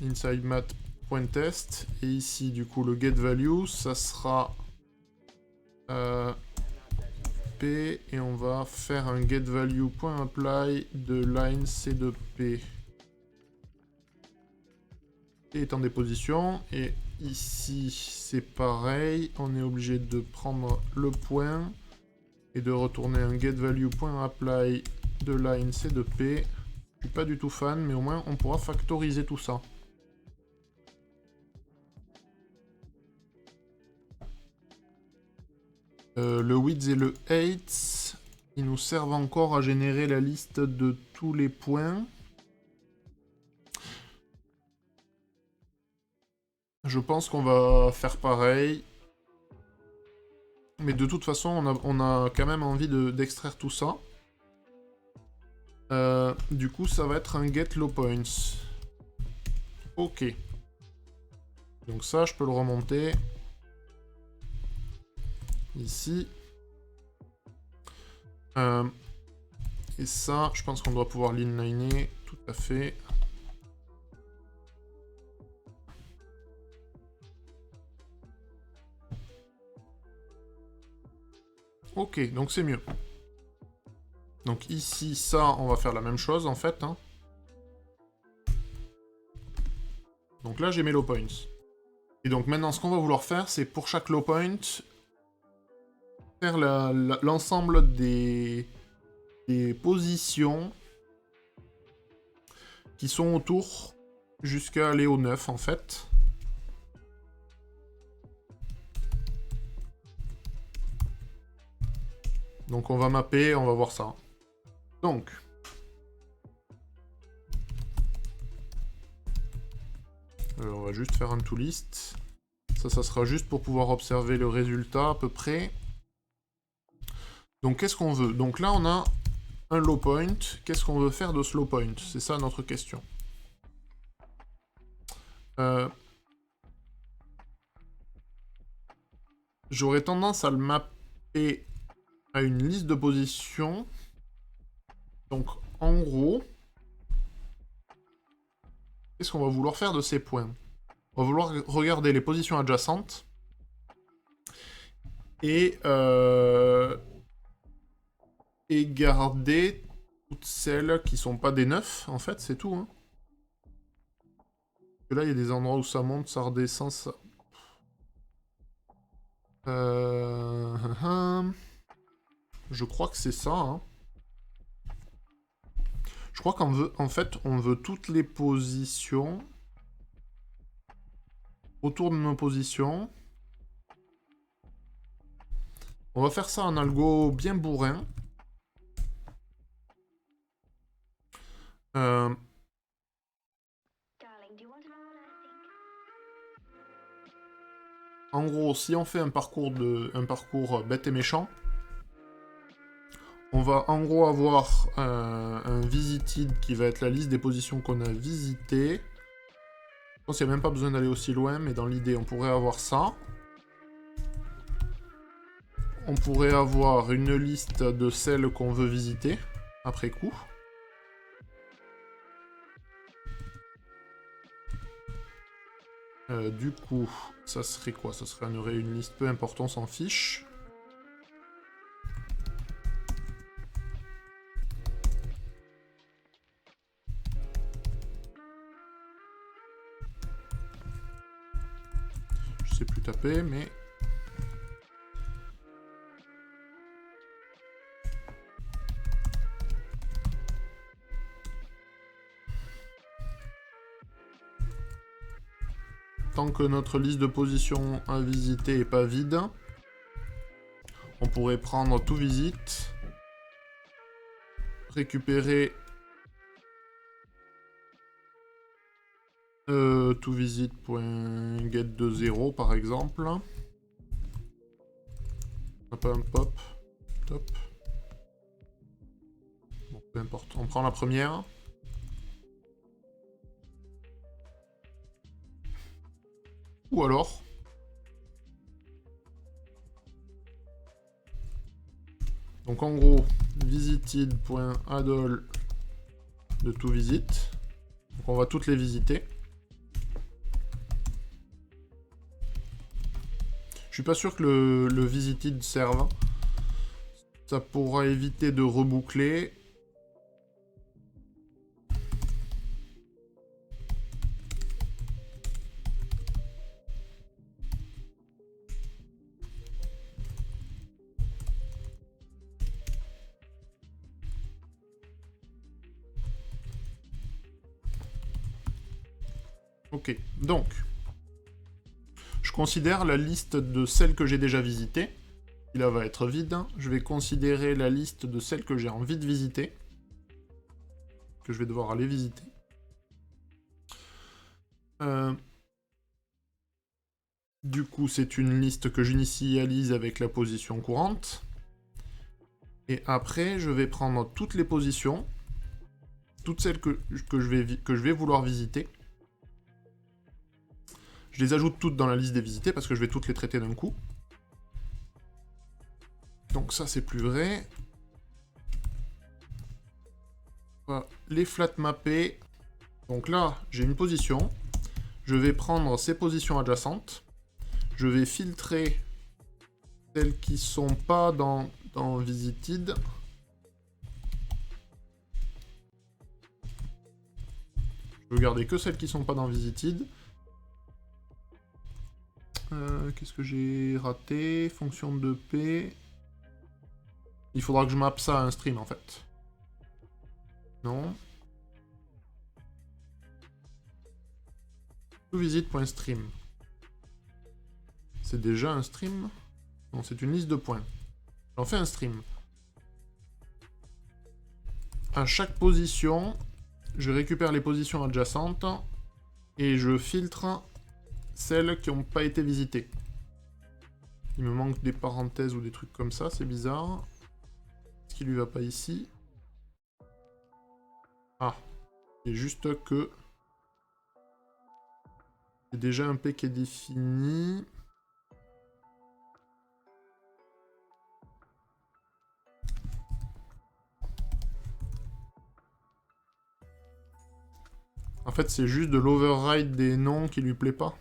inside map point test. Et ici, du coup, le get value, ça sera... P. Et on va faire un get value point apply de line C de P. Et est en déposition. Et ici, c'est pareil. On est obligé de prendre le point et de retourner un get value point apply de line C de P. Je suis pas du tout fan, mais au moins on pourra factoriser tout ça. Le width et le height, ils nous servent encore à générer la liste de tous les points. Je pense qu'on va faire pareil. Mais de toute façon, on a quand même envie d'extraire tout ça. Du coup, ça va être un get low points. Ok. Donc ça, je peux le remonter. Ici. Et ça, je pense qu'on doit pouvoir l'inliner. Tout à fait. Ok, donc c'est mieux. Donc ici, ça, on va faire la même chose, en fait. Hein. Donc là, j'ai mes low points. Et donc maintenant, ce qu'on va vouloir faire, c'est pour chaque low point, faire l'ensemble des positions qui sont autour jusqu'à aller au 9, en fait. Donc on va mapper, on va voir ça. Donc, on va juste faire un toList. Ça sera juste pour pouvoir observer le résultat à peu près. Donc qu'est-ce qu'on veut? Donc là on a un low point. Qu'est-ce qu'on veut faire de ce low point? C'est ça notre question. J'aurais tendance à le mapper à une liste de positions. Donc en gros, qu'est-ce qu'on va vouloir faire de ces points? On va vouloir regarder les positions adjacentes et garder toutes celles qui sont pas des 9, en fait, c'est tout. Hein. Parce que là, il y a des endroits où ça monte, ça redescend, ça... Je crois que c'est ça. Hein. Je crois qu'en fait, on veut toutes les positions autour de nos positions. On va faire ça en algo bien bourrin. En gros, si on fait un parcours bête et méchant, on va en gros avoir un visited qui va être la liste des positions qu'on a visitées. Je pense qu'il n'y a même pas besoin d'aller aussi loin, mais dans l'idée, on pourrait avoir ça. On pourrait avoir une liste de celles qu'on veut visiter, après coup. Du coup, ça serait quoi? Ça serait une liste, peu importe, on s'en fiche. Je sais plus taper, mais... Tant que notre liste de positions à visiter est pas vide, on pourrait prendre tout visite, récupérer tout visite.get de 0 par exemple. On n'a pas un pop. Top. Bon, peu importe. On prend la première. Ou alors... Donc en gros, visited.addall de tout visite. Donc on va toutes les visiter. Je suis pas sûr que le visited serve. Ça pourra éviter de reboucler. Ok, donc, je considère la liste de celles que j'ai déjà visitées. Qui là va être vide. Je vais considérer la liste de celles que j'ai envie de visiter. Que je vais devoir aller visiter. Du coup, c'est une liste que j'initialise avec la position courante. Et après, je vais prendre toutes les positions. Toutes celles que je vais vouloir visiter. Je les ajoute toutes dans la liste des visités parce que je vais toutes les traiter d'un coup. Donc ça, c'est plus vrai. On va les flat mapper. Donc là, j'ai une position. Je vais prendre ces positions adjacentes. Je vais filtrer celles qui sont pas dans visited. Je veux garder que celles qui sont pas dans visited. Qu'est-ce que j'ai raté? Fonction de P. Il faudra que je mappe ça à un stream en fait. Non. ToVisite.stream. C'est déjà un stream? Non, c'est une liste de points. J'en fais un stream. À chaque position, je récupère les positions adjacentes et je filtre celles qui n'ont pas été visitées. Il me manque des parenthèses ou des trucs comme ça, c'est bizarre. Ce qui lui va pas ici. Ah, c'est juste que... c'est déjà un P qui est défini. En fait, c'est juste de l'override des noms qui lui plaît pas.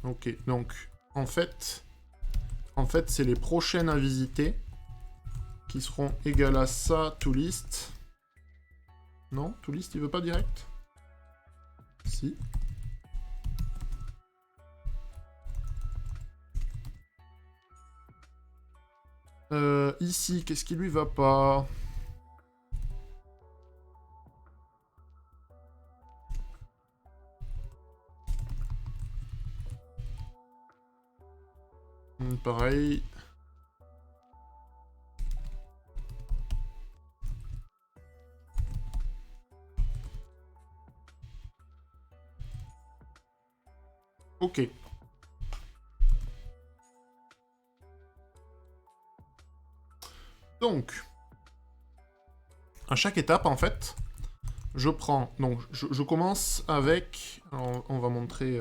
Ok, donc, en fait c'est les prochaines à visiter qui seront égales à ça, toList. Non, toList, il veut pas direct? Si. Ici, qu'est-ce qui lui va pas? Pareil. Ok. Donc, à chaque étape, en fait, je prends... Donc, je commence avec... Alors, on va montrer...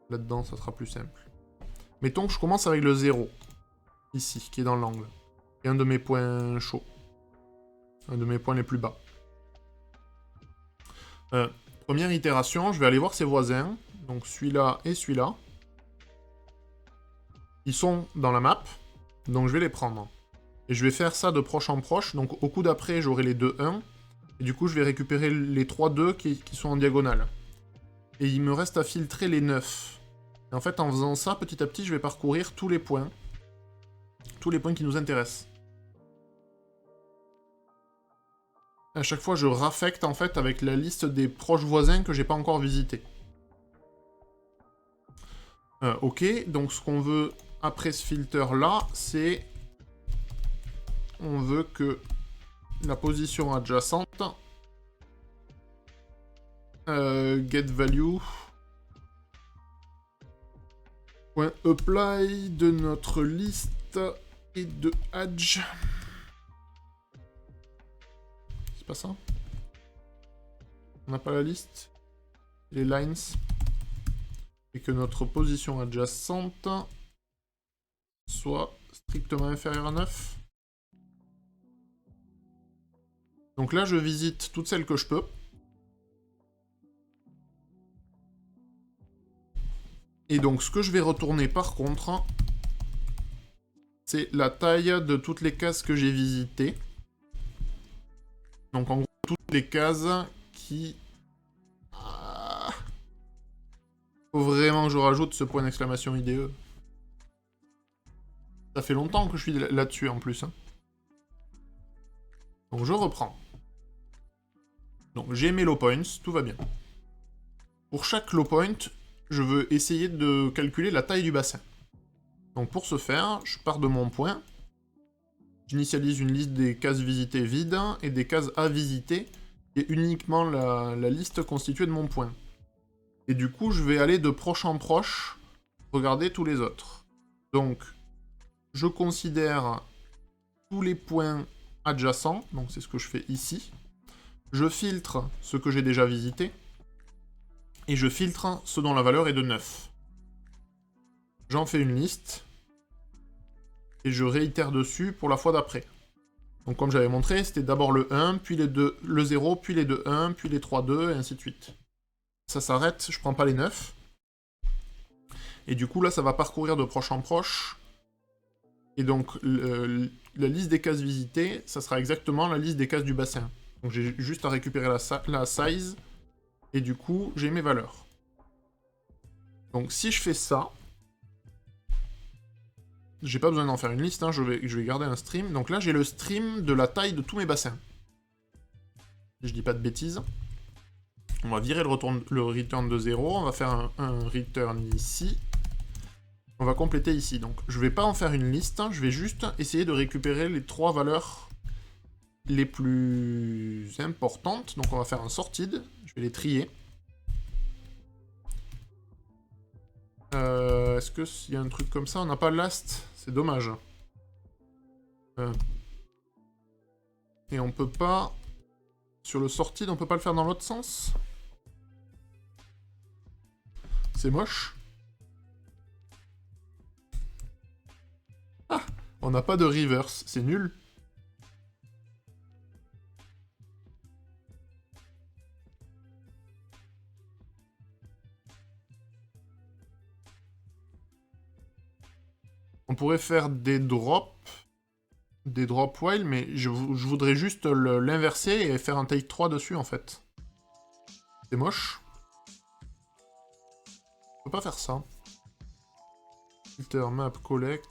là-dedans, ça sera plus simple. Mettons que je commence avec le 0. Ici, qui est dans l'angle. Et un de mes points chauds. un de mes points les plus bas. Première itération, je vais aller voir ses voisins. Donc celui-là et celui-là. Ils sont dans la map, donc je vais les prendre. Et je vais faire ça de proche en proche, donc au coup d'après, j'aurai les 2-1. Et du coup, je vais récupérer les 3-2 qui sont en diagonale. Et il me reste à filtrer les 9. Et en fait, en faisant ça, petit à petit, je vais parcourir tous les points. Tous les points qui nous intéressent. À chaque fois, je raffecte, en fait, avec la liste des proches voisins que j'ai pas encore visités. Ok, donc ce qu'on veut après ce filter-là, c'est... On veut que la position adjacente... get value... Point apply de notre liste et de edge. C'est pas ça? On n'a pas la liste? Les lines. Et que notre position adjacente soit strictement inférieure à 9. Donc là, je visite toutes celles que je peux. Et donc, ce que je vais retourner par contre, c'est la taille de toutes les cases que j'ai visitées. Donc en gros, toutes les cases qui... Faut vraiment que je rajoute ce point d'exclamation IDE. Ça fait longtemps que je suis là-dessus en plus. Hein. Donc je reprends. Donc j'ai mes low points, tout va bien. Pour chaque low point, je veux essayer de calculer la taille du bassin. Donc pour ce faire, je pars de mon point. J'initialise une liste des cases visitées vides et des cases à visiter, et uniquement la liste constituée de mon point. Et du coup, je vais aller de proche en proche, regarder tous les autres. Donc, je considère tous les points adjacents, donc c'est ce que je fais ici. Je filtre ce que j'ai déjà visité, et je filtre ce dont la valeur est de 9. J'en fais une liste, et je réitère dessus pour la fois d'après. Donc comme j'avais montré, c'était d'abord le 1, puis les 2, le 0, puis les 2, 1, puis les 3, 2, et ainsi de suite. Ça s'arrête, je prends pas les 9. Et du coup, là, ça va parcourir de proche en proche. Et donc, la liste des cases visitées, ça sera exactement la liste des cases du bassin. Donc j'ai juste à récupérer la size, et du coup, j'ai mes valeurs. Donc si je fais ça, j'ai pas besoin d'en faire une liste, hein, je vais garder un stream. Donc là, j'ai le stream de la taille de tous mes bassins. Je dis pas de bêtises. On va virer le return de 0, on va faire un return ici. On va compléter ici. Donc je vais pas en faire une liste, je vais juste essayer de récupérer les 3 valeurs les plus importantes. Donc on va faire un sorted, je vais les trier. Est-ce qu'il y a un truc comme ça? On n'a pas last, c'est dommage. Et on peut pas... Sur le sorted, on peut pas le faire dans l'autre sens? C'est moche. Ah, on n'a pas de reverse, c'est nul. On pourrait faire des drop while, mais je voudrais juste l'inverser et faire un take 3 dessus, en fait. C'est moche. On peut pas faire ça. Filter, map, collect,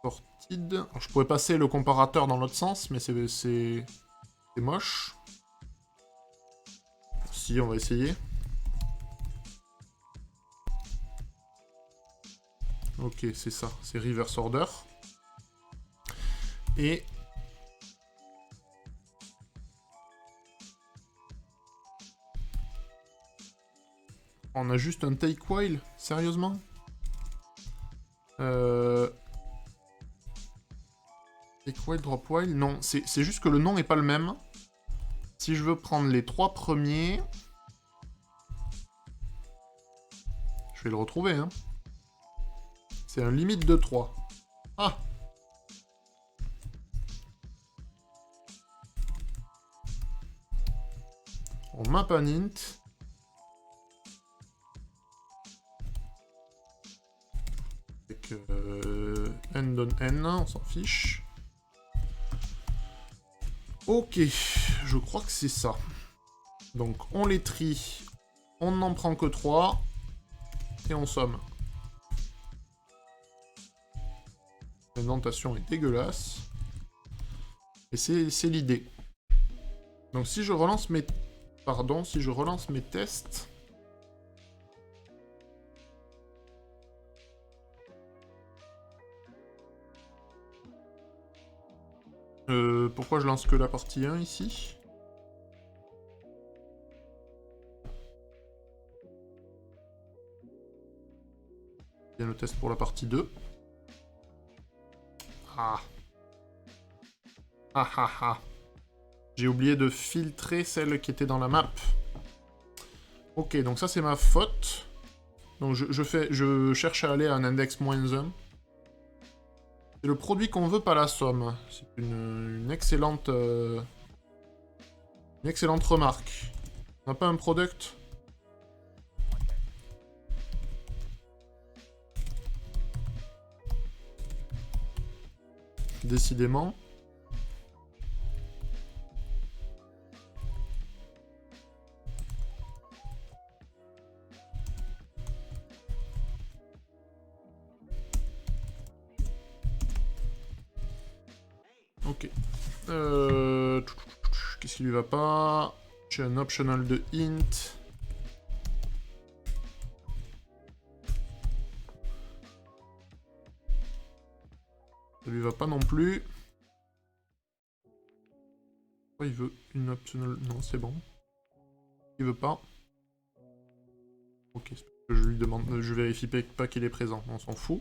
sorted. Alors, je pourrais passer le comparateur dans l'autre sens, mais c'est moche. Si, on va essayer. Ok, c'est ça, c'est reverse order. Et... On a juste un take while? Sérieusement? Take while, drop while? Non, c'est juste que le nom n'est pas le même. Si je veux prendre les 3 premiers... Je vais le retrouver, hein. C'est un limite de 3. Ah! On map un int. Avec n donne n, on s'en fiche. Ok, je crois que c'est ça. Donc on les trie, on n'en prend que 3, et on somme. L'indentation est dégueulasse. Et c'est l'idée. Donc si je relance mes... Pardon, si je relance mes tests... Pourquoi je lance que la partie 1 ici? Bien le test pour la partie 2. Ah. Ah ah ah. J'ai oublié de filtrer celle qui était dans la map. Ok, donc ça c'est ma faute. Donc je cherche à aller à un index -1. C'est le produit qu'on veut, pas la somme. C'est une excellente... une excellente remarque. On n'a pas un product? Décidément. Ok. Qu'est-ce qui lui va pas? J'ai un optional de int. Ça lui va pas non plus. Pourquoi il veut une optional? Non, c'est bon. Il veut pas. Ok, je lui demande, je vérifie pas qu'il est présent, on s'en fout.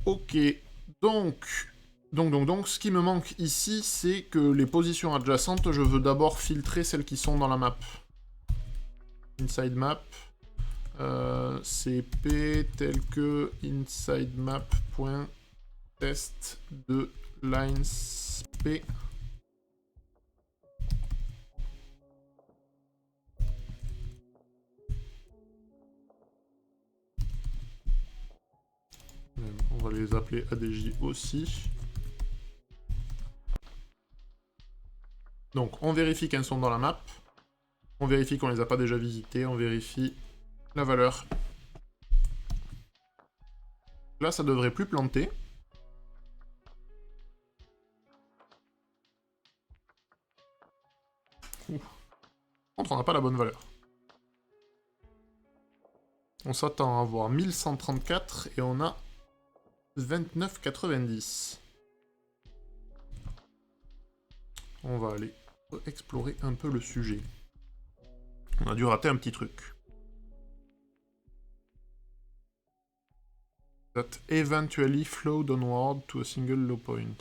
Ok, donc, ce qui me manque ici, c'est que les positions adjacentes, je veux d'abord filtrer celles qui sont dans la map. Inside map, cp tel que inside map.test de lines p. On va les appeler ADJ aussi. Donc, on vérifie qu'elles sont dans la map. On vérifie qu'on les a pas déjà visitées. On vérifie la valeur. Là, ça devrait plus planter. Par contre, on n'a pas la bonne valeur. On s'attend à avoir 1134 et on a 29,90. On va aller explorer un peu le sujet. On a dû rater un petit truc. That eventually flowed onward to a single low point.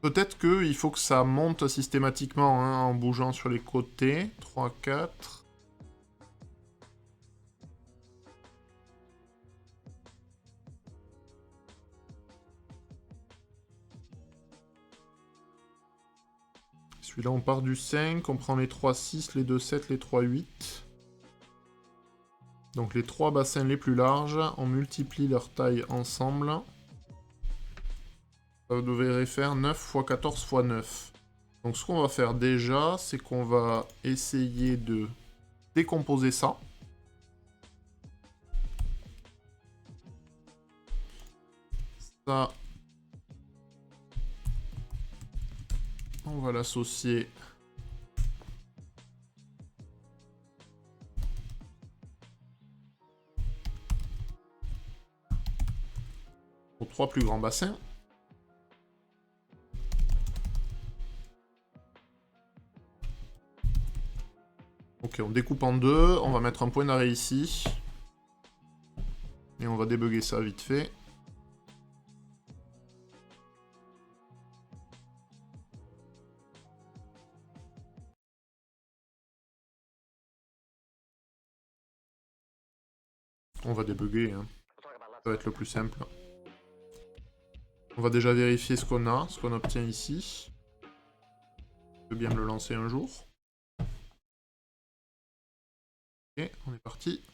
Peut-être qu'il faut que ça monte systématiquement hein, en bougeant sur les côtés. 3, 4. Celui-là, on part du 5, on prend les 3, 6, les 2, 7, les 3, 8. Donc les 3 bassins les plus larges, on multiplie leur taille ensemble. Ça devrait faire 9 x 14 x 9. Donc ce qu'on va faire déjà, c'est qu'on va essayer de décomposer ça. Ça, on va l'associer aux 3 plus grands bassins. Ok, on découpe en deux, on va mettre un point d'arrêt ici. Et on va débugger ça vite fait. On va débugger, hein. Ça va être le plus simple. On va déjà vérifier ce qu'on a, ce qu'on obtient ici. Je peux bien me le lancer un jour. Ok, on est parti.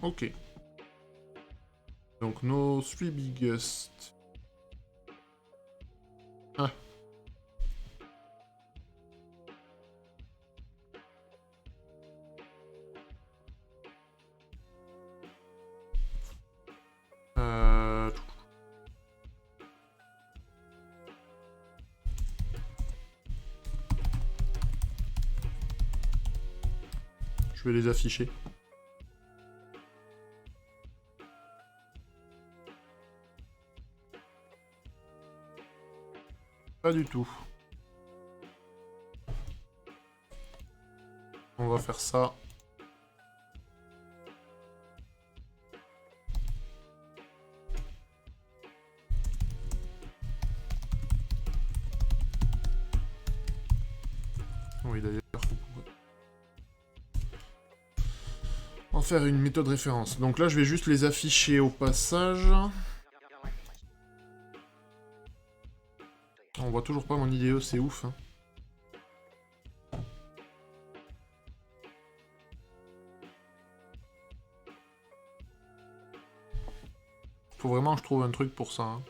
Ok. Donc nos 3 biggest. Ah. Je vais les afficher. Pas du tout. On va faire ça. Oui, d'ailleurs, en faire une méthode référence. Donc là, je vais juste les afficher au passage. On voit toujours pas mon IDE, c'est ouf. Hein. Faut vraiment que je trouve un truc pour ça. Hein.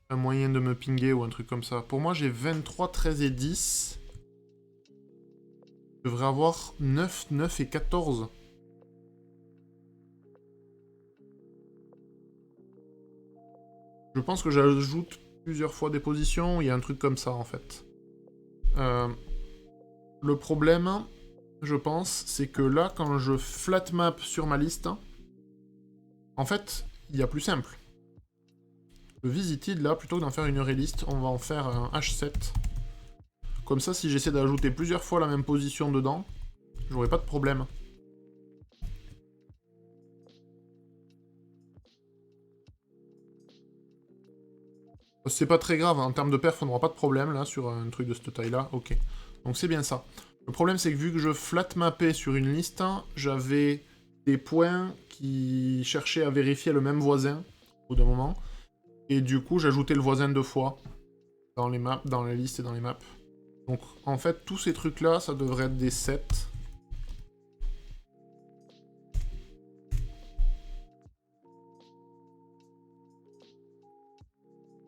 Un moyen de me pinguer ou un truc comme ça. Pour moi, j'ai 23, 13 et 10. Je devrais avoir 9, 9 et 14. Je pense que j'ajoute plusieurs fois des positions. Il y a un truc comme ça, en fait. Le problème, je pense, c'est que là, quand je flat map sur ma liste, en fait, il y a plus simple. Le visited, là, plutôt que d'en faire une relist, on va en faire un H7. Comme ça, si j'essaie d'ajouter plusieurs fois la même position dedans, j'aurai pas de problème. C'est pas très grave, en termes de perf, on n'aura pas de problème, là, sur un truc de cette taille-là. Ok. Donc c'est bien ça. Le problème, c'est que vu que je flat mappais sur une liste, j'avais des points qui cherchaient à vérifier le même voisin, au bout d'un moment. Et du coup, j'ajoutais le voisin 2 fois dans les maps, dans la liste et dans les maps. Donc, en fait, tous ces trucs-là, ça devrait être des 7.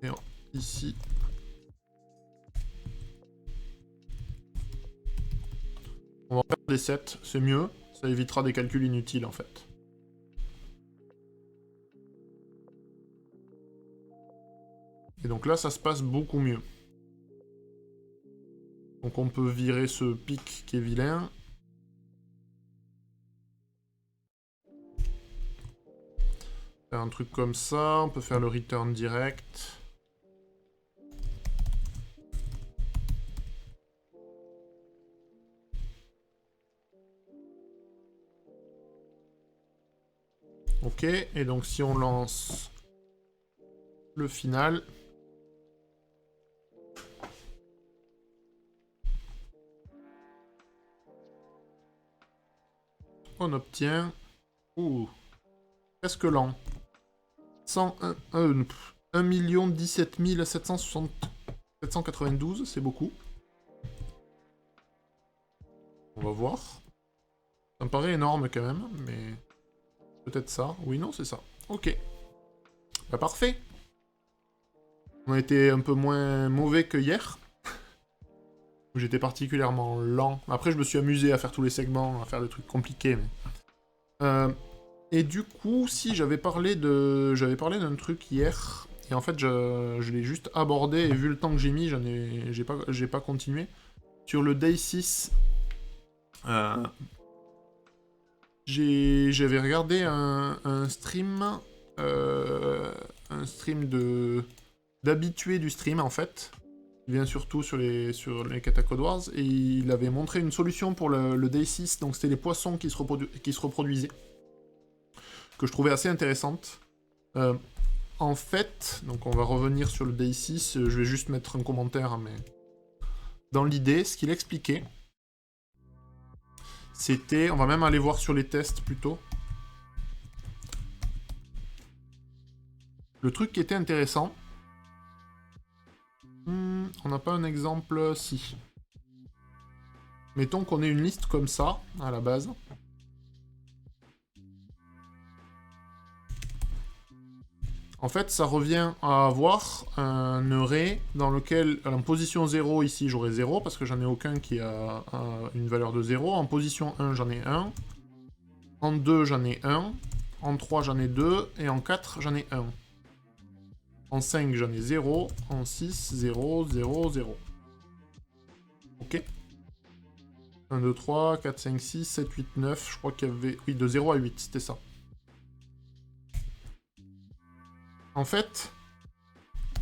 Et ici... On va faire des 7, c'est mieux. Ça évitera des calculs inutiles, en fait. Et donc là, ça se passe beaucoup mieux. Donc on peut virer ce pic qui est vilain. Faire un truc comme ça, on peut faire le return direct. Ok, et donc si on lance le final... On obtient... Ouh, presque lent. 1 17 792, c'est beaucoup. On va voir. Ça me paraît énorme quand même, mais... Peut-être ça. Oui, non, c'est ça. Ok. Bah parfait. On a été un peu moins mauvais que hier. Où j'étais particulièrement lent. Après, je me suis amusé à faire tous les segments, à faire des trucs compliqués, mais... Et du coup, si, j'avais parlé d'un truc hier, et en fait, je l'ai juste abordé, et vu le temps que j'ai mis, j'ai pas continué. Sur le Day 6, j'avais regardé un stream d'habitués du stream, en fait. Il vient surtout sur les Catacode Wars, et il avait montré une solution pour le Day 6, donc c'était les poissons qui se reproduisaient. Que je trouvais assez intéressante. En fait, donc on va revenir sur le Day 6, je vais juste mettre un commentaire, mais... Dans l'idée, ce qu'il expliquait, c'était... On va même aller voir sur les tests, plutôt. Le truc qui était intéressant... on n'a pas un exemple... Si. Mettons qu'on ait une liste comme ça, à la base. En fait, ça revient à avoir un array dans lequel, en position 0, ici, j'aurai 0, parce que j'en ai aucun qui a une valeur de 0. En position 1, j'en ai 1. En 2, j'en ai 1. En 3, j'en ai 2. Et en 4, j'en ai 1. En 5, j'en ai 0. En 6, 0, 0, 0. Ok. 1, 2, 3, 4, 5, 6, 7, 8, 9. Je crois qu'il y avait... Oui, de 0 à 8, c'était ça. En fait,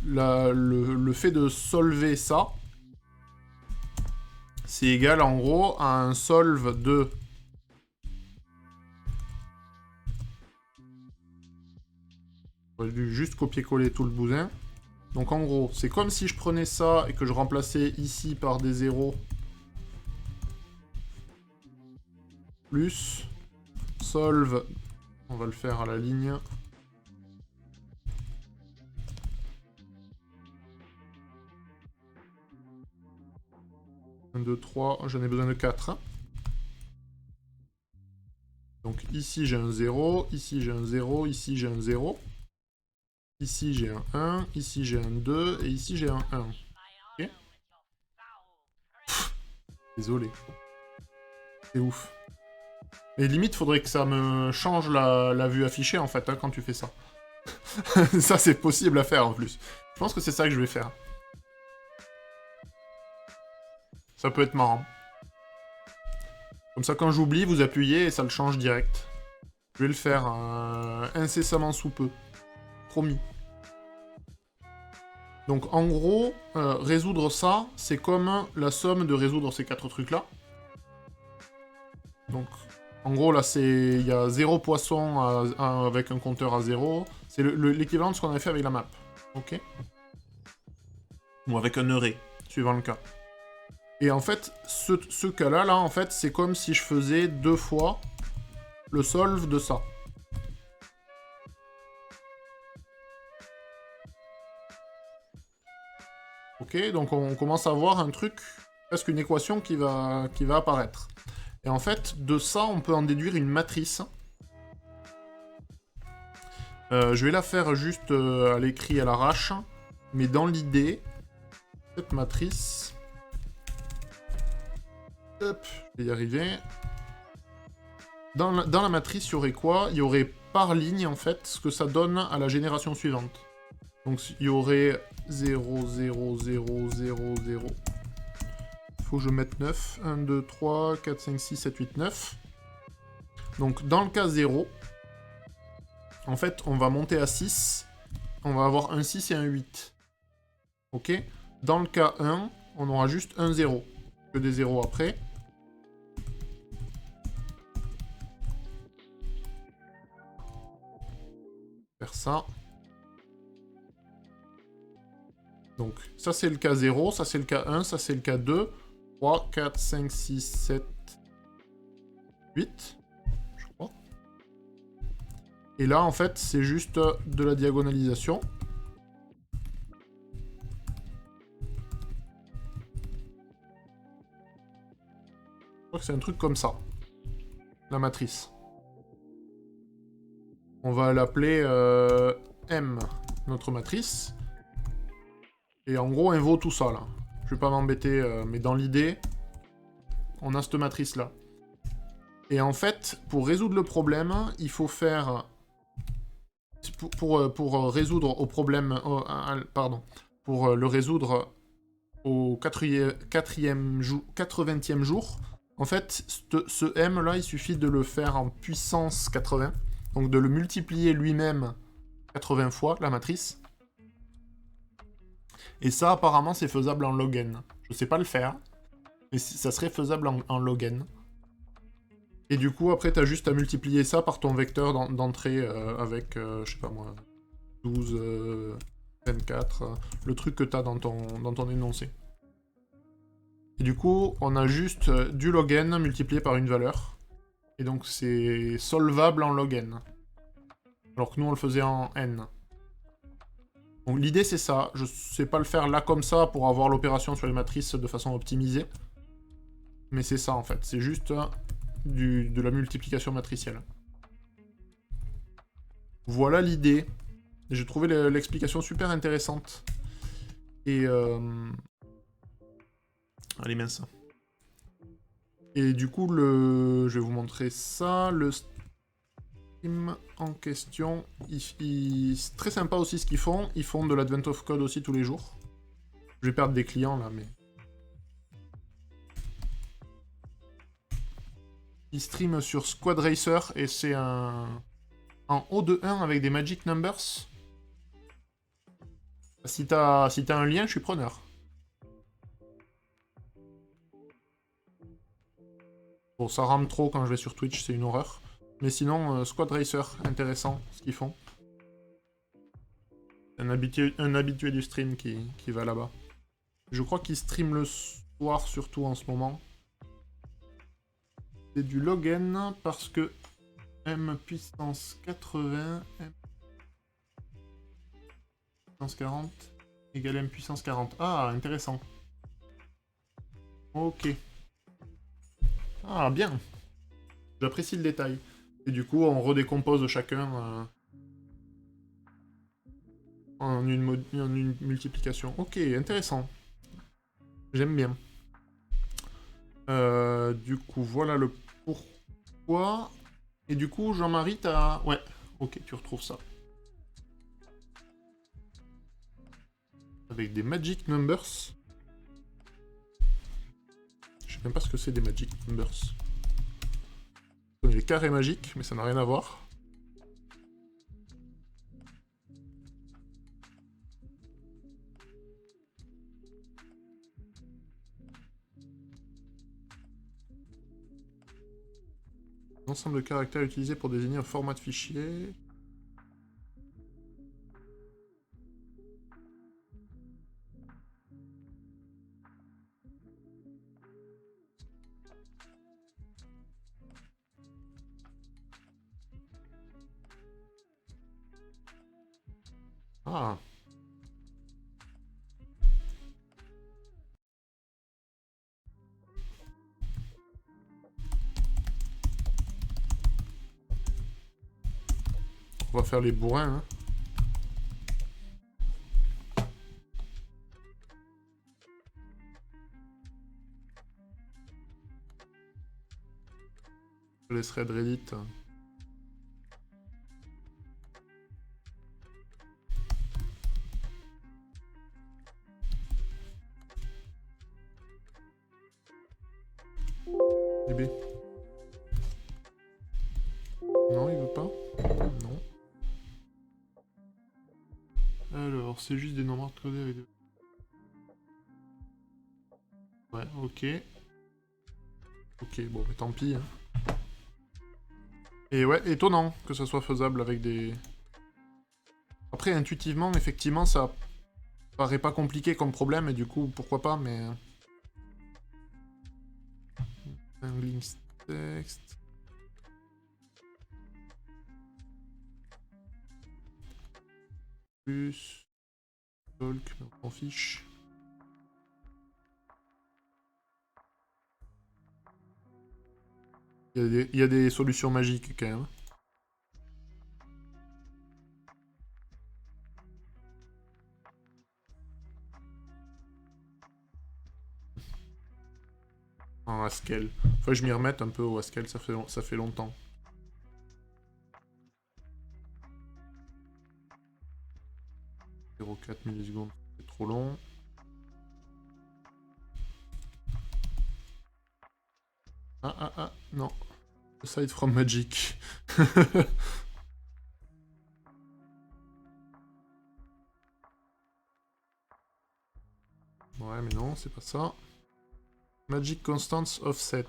le fait de solver ça, c'est égal en gros à un solve de... J'aurais dû juste copier-coller tout le bousin. Donc en gros, c'est comme si je prenais ça et que je remplaçais ici par des zéros. Plus solve, on va le faire à la ligne. 1, 2, 3, j'en ai besoin de 4. Hein. Donc ici j'ai un 0, ici j'ai un 0, ici j'ai un 0. Ici j'ai un 1, ici j'ai un 2, et ici j'ai un 1. Ok. Désolé. C'est ouf. Mais limite, faudrait que ça me change la vue affichée, en fait, hein, quand tu fais ça. Ça, c'est possible à faire, en plus. Je pense que c'est ça que je vais faire. Ça peut être marrant. Comme ça, quand j'oublie, vous appuyez et ça le change direct. Je vais le faire incessamment sous peu. Promis. Donc, en gros, résoudre ça, c'est comme la somme de résoudre ces 4 trucs-là. Donc, en gros, là, il y a 0 poisson avec un compteur à 0. C'est l'équivalent de ce qu'on avait fait avec la map. Ok. Ou avec un array, suivant le cas. Et en fait, ce cas-là, là, en fait, c'est comme si je faisais 2 fois le solve de ça. Ok, donc on commence à voir un truc, presque une équation qui va apparaître. Et en fait, de ça, on peut en déduire une matrice. Je vais la faire juste à l'écrit à l'arrache, mais dans l'idée, cette matrice... Hop, je vais y arriver. Dans la matrice, il y aurait quoi? Il y aurait par ligne, en fait, ce que ça donne à la génération suivante. Donc, il y aurait 0, 0, 0, 0, 0. Il faut que je mette 9. 1, 2, 3, 4, 5, 6, 7, 8, 9. Donc, dans le cas 0, en fait, on va monter à 6. On va avoir un 6 et un 8. Ok? Dans le cas 1, on aura juste un 0. Que des 0 après. Faire ça. Donc, ça c'est le cas 0, ça c'est le cas 1, ça c'est le cas 2. 3, 4, 5, 6, 7, 8, je crois. Et là, en fait, c'est juste de la diagonalisation. Je crois que c'est un truc comme ça. La matrice. On va l'appeler M, notre matrice. Et en gros, on vaut tout ça, là. Je vais pas m'embêter, mais dans l'idée, on a cette matrice-là. Et en fait, pour résoudre le problème, il faut faire... Pour résoudre au problème... pardon. Pour le résoudre au 80e jour, en fait, ce M-là, il suffit de le faire en puissance 80. Donc de le multiplier lui-même 80 fois, la matrice. Et ça, apparemment, c'est faisable en log n. Je sais pas le faire, mais ça serait faisable en log n. Et du coup, après, t'as juste à multiplier ça par ton vecteur d'entrée avec, je sais pas moi, 12, 24, le truc que t'as dans ton énoncé. Et du coup, on a juste du log n multiplié par une valeur. Et donc c'est solvable en log n. Alors que nous, on le faisait en n. Donc l'idée, c'est ça. Je sais pas le faire là comme ça pour avoir l'opération sur les matrices de façon optimisée. Mais c'est ça, en fait. C'est juste de la multiplication matricielle. Voilà l'idée. J'ai trouvé l'explication super intéressante. Et... Allez, mince. Et du coup, je vais vous montrer ça. Le stream en question, c'est très sympa aussi ce qu'ils font. Ils font de l'Advent of Code aussi tous les jours. Je vais perdre des clients là, mais... Ils streament sur Squad Racer et c'est un haut de 1 avec des magic numbers. Si t'as un lien, je suis preneur. Bon, ça rame trop quand je vais sur Twitch, c'est une horreur. Mais sinon, Squad Racer, intéressant ce qu'ils font. Un habitué du stream qui va là-bas. Je crois qu'ils streament le soir surtout en ce moment. C'est du log n parce que m puissance 80, m puissance 40 égale m puissance 40. Ah, intéressant. Ok. Ah, bien. J'apprécie le détail. Et du coup, on redécompose chacun en une multiplication. Ok, intéressant. J'aime bien. Du coup, voilà le pourquoi. Et du coup, Jean-Marie, t'as... Ouais, ok, tu retrouves ça. Avec des magic numbers. Je sais même pas ce que c'est des magic numbers. Les carrés magiques, mais ça n'a rien à voir. L'ensemble de caractères utilisés pour désigner un format de fichier. Ah. On va faire les bourrins, hein. Je laisserai de Reddit. DB. Non, il veut pas. Non. Alors, c'est juste des nombres codés avec... Ouais, ok. Ok, bon, mais tant pis. Hein. Et ouais, étonnant que ça soit faisable avec des... Après, intuitivement, effectivement, ça paraît pas compliqué comme problème, et du coup, pourquoi pas, mais... Un links text... Plus... Talk, mais on s'en fiche. Il y a des solutions magiques, quand même. En Haskell. Faut que je m'y remette un peu au Haskell, ça fait longtemps. « 0,4 millisecondes, c'est trop long. Ah, non. Aside from magic. Ouais, mais non, c'est pas ça. Magic Constants Offset.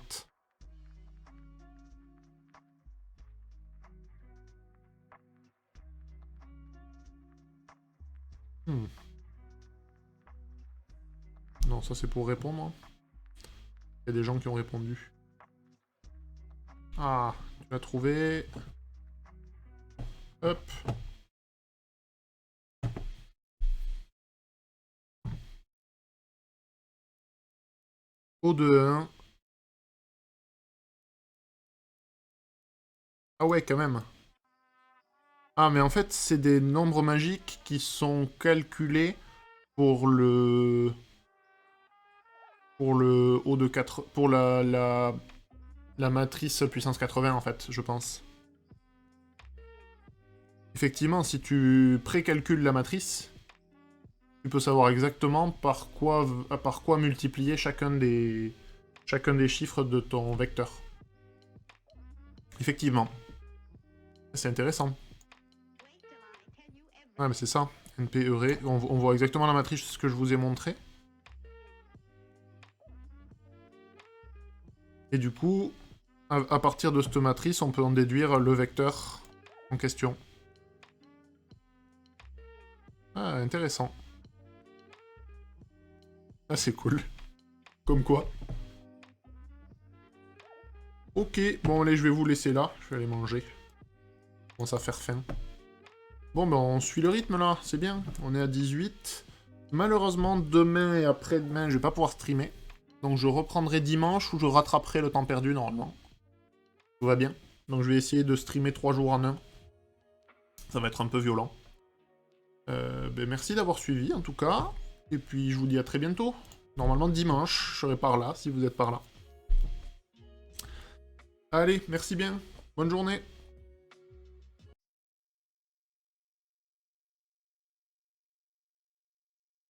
Non, ça c'est pour répondre. Il y a des gens qui ont répondu. Ah, tu l'as trouvé. Hop. O2-1. Ah ouais, quand même. Ah, mais en fait, c'est des nombres magiques qui sont calculés pour le... Pour le O de 4... Pour la matrice puissance 80, en fait, je pense. Effectivement, si tu précalcules la matrice, tu peux savoir exactement par quoi multiplier chacun des chiffres de ton vecteur. Effectivement. C'est intéressant. Ouais, mais c'est ça. NP Euré. On voit exactement la matrice que je vous ai montré. Et du coup, à partir de cette matrice, on peut en déduire le vecteur en question. Ah, intéressant. Ah, c'est cool. Comme quoi. Ok, bon allez, je vais vous laisser là. Je vais aller manger. Je commence à faire faim. Bon, ben on suit le rythme là, c'est bien. On est à 18. Malheureusement, demain et après-demain, je vais pas pouvoir streamer. Donc je reprendrai dimanche où je rattraperai le temps perdu normalement. Tout va bien. Donc je vais essayer de streamer 3 jours en un. Ça va être un peu violent. Ben merci d'avoir suivi en tout cas. Et puis je vous dis à très bientôt. Normalement dimanche, je serai par là si vous êtes par là. Allez, merci bien. Bonne journée.